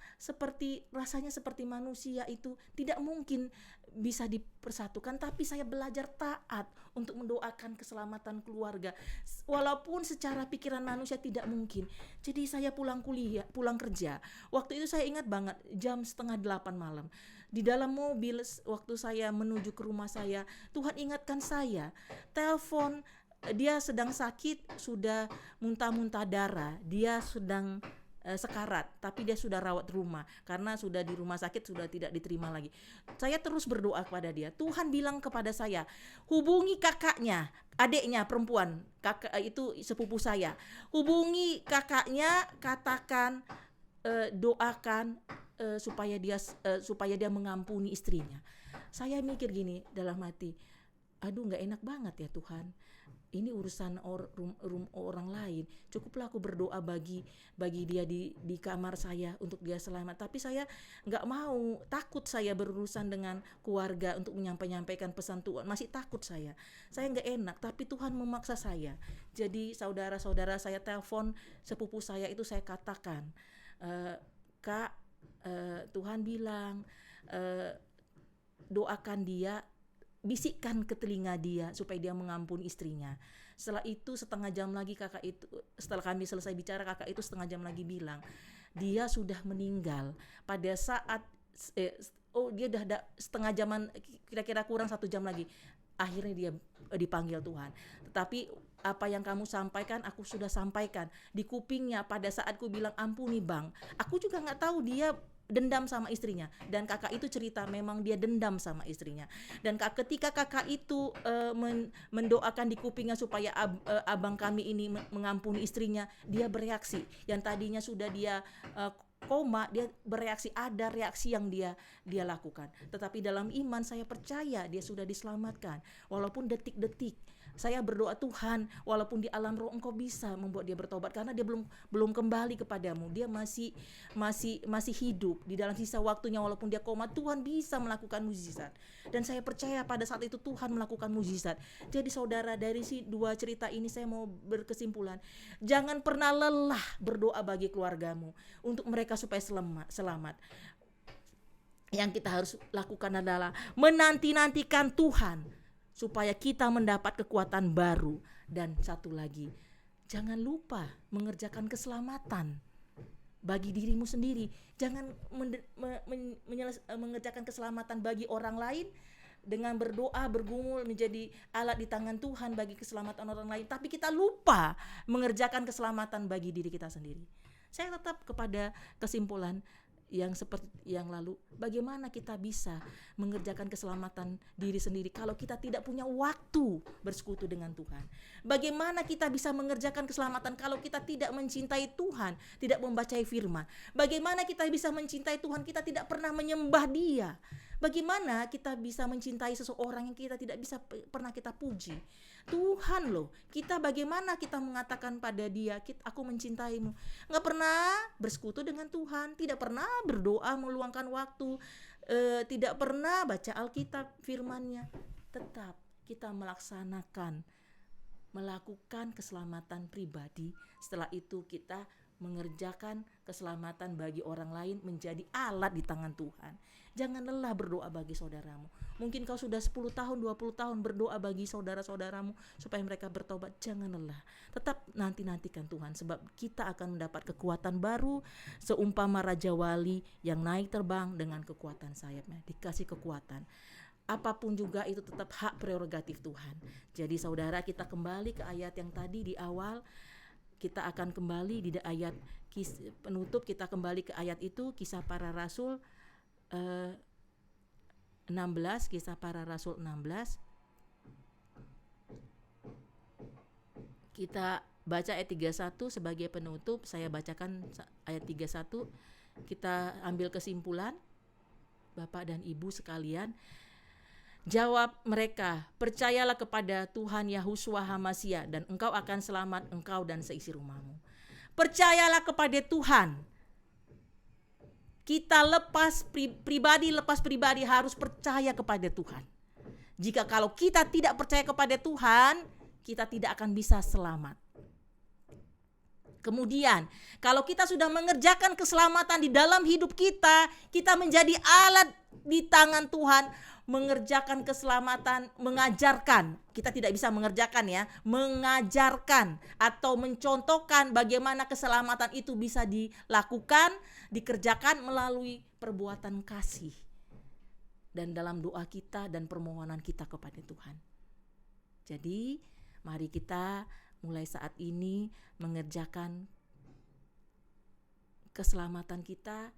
rasanya seperti manusia itu tidak mungkin bisa dipersatukan, tapi saya belajar taat untuk mendoakan keselamatan keluarga walaupun secara pikiran manusia tidak mungkin. Jadi saya pulang kerja. Waktu itu saya ingat banget jam 7:30 malam. Di dalam mobil waktu saya menuju ke rumah saya, Tuhan ingatkan saya, telepon. Dia sedang sakit, sudah muntah-muntah darah, dia sedang sekarat, tapi dia sudah rawat rumah karena sudah di rumah sakit, sudah tidak diterima lagi. Saya terus berdoa kepada dia. Tuhan bilang kepada saya, hubungi kakaknya, adiknya perempuan, kakak itu sepupu saya. Hubungi kakaknya, katakan, doakan supaya dia mengampuni istrinya. Saya mikir gini dalam hati, aduh nggak enak banget ya Tuhan. Ini urusan orang lain. Cukuplah aku berdoa bagi dia di kamar saya untuk dia selamat. Tapi saya nggak mau, takut saya berurusan dengan keluarga untuk menyampaikan pesan Tuhan. Masih takut saya nggak enak. Tapi Tuhan memaksa saya. Jadi saudara-saudara saya telepon sepupu saya itu, saya katakan, Kak, Tuhan bilang doakan dia, bisikkan ke telinga dia supaya dia mengampuni istrinya. Setelah itu setengah jam lagi setelah kami selesai bicara, kakak itu setengah jam lagi bilang dia sudah meninggal pada saat dia udah ada setengah jaman, kira-kira kurang 1 jam lagi akhirnya dia dipanggil Tuhan. Tetapi apa yang kamu sampaikan aku sudah sampaikan di kupingnya pada saat ku bilang ampuni bang. Aku juga nggak tahu dia dendam sama istrinya, dan kakak itu cerita memang dia dendam sama istrinya. Dan ketika kakak itu mendoakan di kupingnya supaya abang kami ini mengampuni istrinya, dia bereaksi. Yang tadinya sudah dia koma, dia bereaksi, ada reaksi yang dia lakukan. Tetapi dalam iman saya percaya dia sudah diselamatkan. Walaupun detik-detik saya berdoa, Tuhan, walaupun di alam roh Engkau bisa membuat dia bertobat, karena dia belum kembali kepadamu. Dia masih hidup di dalam sisa waktunya, walaupun dia koma, Tuhan bisa melakukan mukjizat. Dan saya percaya pada saat itu Tuhan melakukan mukjizat. Jadi saudara, dari 2 cerita ini saya mau berkesimpulan, jangan pernah lelah berdoa bagi keluargamu untuk mereka supaya selamat. Yang kita harus lakukan adalah menanti-nantikan Tuhan supaya kita mendapat kekuatan baru. Dan satu lagi, jangan lupa mengerjakan keselamatan bagi dirimu sendiri. Jangan mengerjakan keselamatan bagi orang lain dengan berdoa, bergumul, menjadi alat di tangan Tuhan bagi keselamatan orang lain, tapi kita lupa mengerjakan keselamatan bagi diri kita sendiri. Saya tetap kepada kesimpulan yang seperti yang lalu, bagaimana kita bisa mengerjakan keselamatan diri sendiri kalau kita tidak punya waktu bersekutu dengan Tuhan? Bagaimana kita bisa mengerjakan keselamatan kalau kita tidak mencintai Tuhan, tidak membaca firman? Bagaimana kita bisa mencintai Tuhan, kita tidak pernah menyembah Dia? Bagaimana kita bisa mencintai seseorang yang kita tidak bisa pernah kita puji? Tuhan loh. Kita bagaimana kita mengatakan pada dia, aku mencintaimu. Nggak pernah bersekutu dengan Tuhan, tidak pernah berdoa meluangkan waktu, tidak pernah baca Alkitab firman-Nya. Tetap kita melakukan keselamatan pribadi. Setelah itu kita mengerjakan keselamatan bagi orang lain, menjadi alat di tangan Tuhan. Jangan lelah berdoa bagi saudaramu. Mungkin kau sudah 10 tahun, 20 tahun berdoa bagi saudara-saudaramu supaya mereka bertobat. Jangan lelah. Tetap nantikan Tuhan, sebab kita akan mendapat kekuatan baru seumpama Raja Wali yang naik terbang dengan kekuatan sayapnya. Dikasih kekuatan. Apapun juga itu tetap hak prerogatif Tuhan. Jadi saudara, kita kembali ke ayat yang tadi di awal. Kita akan kembali di ayat penutup, kita kembali ke ayat itu, Kisah Para Rasul 16, Kisah Para Rasul 16. Kita baca ayat 31 sebagai penutup. Saya bacakan ayat 31. Kita ambil kesimpulan. Bapak dan Ibu sekalian, jawab mereka, percayalah kepada Tuhan Yahushua HaMasyiah dan engkau akan selamat, engkau dan seisi rumahmu. Percayalah kepada Tuhan. Kita lepas pribadi harus percaya kepada Tuhan. Jika kalau kita tidak percaya kepada Tuhan, kita tidak akan bisa selamat. Kemudian, kalau kita sudah mengerjakan keselamatan di dalam hidup kita, kita menjadi alat di tangan Tuhan, mengerjakan keselamatan, mengajarkan. Kita tidak bisa mengerjakan ya, mengajarkan atau mencontohkan bagaimana keselamatan itu bisa dilakukan, dikerjakan melalui perbuatan kasih. Dan dalam doa kita dan permohonan kita kepada Tuhan. Jadi, mari kita mulai saat ini mengerjakan keselamatan kita,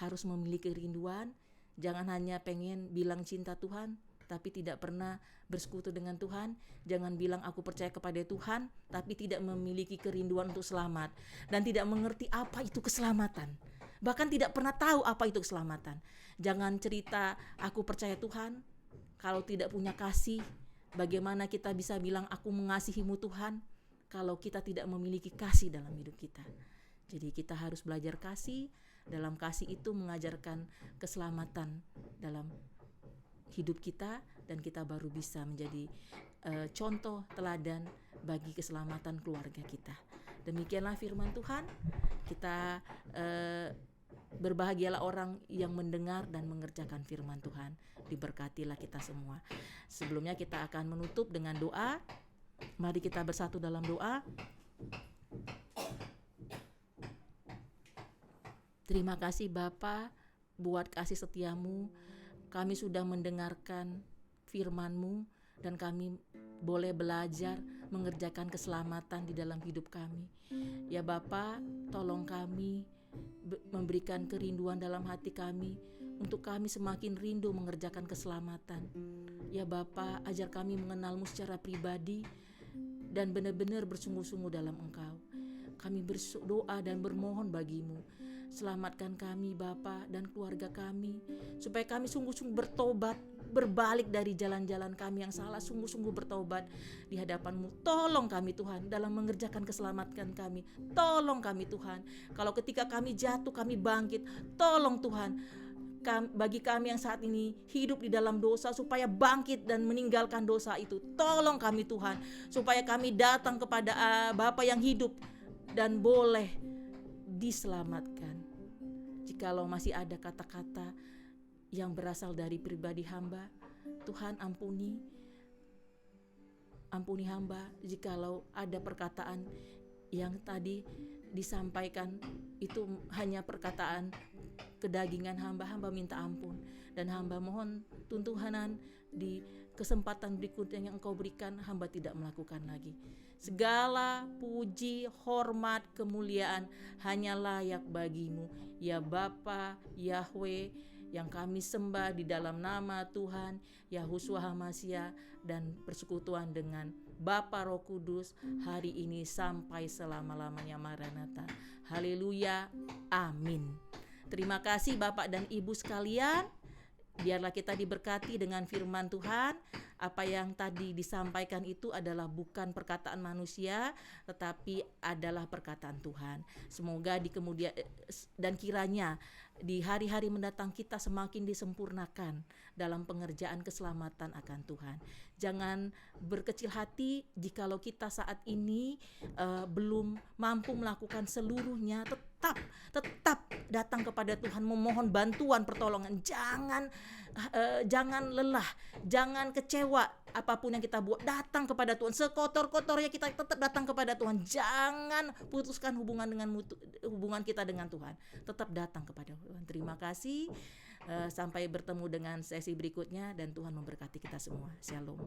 harus memiliki kerinduan. Jangan hanya pengen bilang cinta Tuhan, tapi tidak pernah bersekutu dengan Tuhan. Jangan bilang aku percaya kepada Tuhan, tapi tidak memiliki kerinduan untuk selamat. Dan tidak mengerti apa itu keselamatan. Bahkan tidak pernah tahu apa itu keselamatan. Jangan cerita aku percaya Tuhan, kalau tidak punya kasih. Bagaimana kita bisa bilang aku mengasihimu Tuhan, kalau kita tidak memiliki kasih dalam hidup kita. Jadi kita harus belajar kasih. Dalam kasih itu mengajarkan keselamatan dalam hidup kita, dan kita baru bisa menjadi contoh teladan bagi keselamatan keluarga kita. Demikianlah firman Tuhan. Kita berbahagialah orang yang mendengar dan mengerjakan firman Tuhan. Diberkatilah kita semua. Sebelumnya kita akan menutup dengan doa. Mari kita bersatu dalam doa. Terima kasih Bapa buat kasih setiamu. Kami sudah mendengarkan firman-Mu dan kami boleh belajar mengerjakan keselamatan di dalam hidup kami. Ya Bapa, tolong kami memberikan kerinduan dalam hati kami untuk kami semakin rindu mengerjakan keselamatan. Ya Bapa, ajar kami mengenal-Mu secara pribadi dan benar-benar bersungguh-sungguh dalam Engkau. Kami berdoa dan bermohon bagi-Mu. Selamatkan kami Bapa dan keluarga kami, supaya kami sungguh-sungguh bertobat, berbalik dari jalan-jalan kami yang salah, sungguh-sungguh bertobat di hadapan-Mu. Tolong kami Tuhan dalam mengerjakan keselamatan kami. Tolong kami Tuhan, kalau ketika kami jatuh kami bangkit. Tolong Tuhan, bagi kami yang saat ini hidup di dalam dosa, supaya bangkit dan meninggalkan dosa itu. Tolong kami Tuhan, supaya kami datang kepada Bapa yang hidup dan boleh diselamatkan. Jikalau masih ada kata-kata yang berasal dari pribadi hamba, Tuhan ampuni hamba. Jikalau ada perkataan yang tadi disampaikan itu hanya perkataan kedagingan hamba minta ampun. Dan hamba mohon tuntunan di kesempatan berikutnya yang Engkau berikan, hamba tidak melakukan lagi. Segala puji, hormat, kemuliaan hanya layak bagi-Mu, ya Bapa, Yahweh, yang kami sembah di dalam nama Tuhan Yahushua HaMasyiah dan persekutuan dengan Bapa Roh Kudus hari ini sampai selama-lamanya. Maranatha. Haleluya. Amin. Terima kasih Bapak dan Ibu sekalian. Biarlah kita diberkati dengan firman Tuhan. apa yang tadi disampaikan itu adalah bukan perkataan manusia, tetapi adalah perkataan Tuhan. Semoga di kemudian dan kiranya di hari-hari mendatang kita semakin disempurnakan dalam pengerjaan keselamatan akan Tuhan. Jangan berkecil hati jikalau kita saat ini belum mampu melakukan seluruhnya. Tetap datang kepada Tuhan, memohon bantuan pertolongan. Jangan lelah, jangan kecewa. Apapun yang kita buat, datang kepada Tuhan. Sekotor-kotornya kita tetap datang kepada Tuhan. Jangan putuskan hubungan kita dengan Tuhan. Tetap datang kepada Tuhan. Terima kasih. Sampai bertemu dengan sesi berikutnya, dan Tuhan memberkati kita semua. Shalom.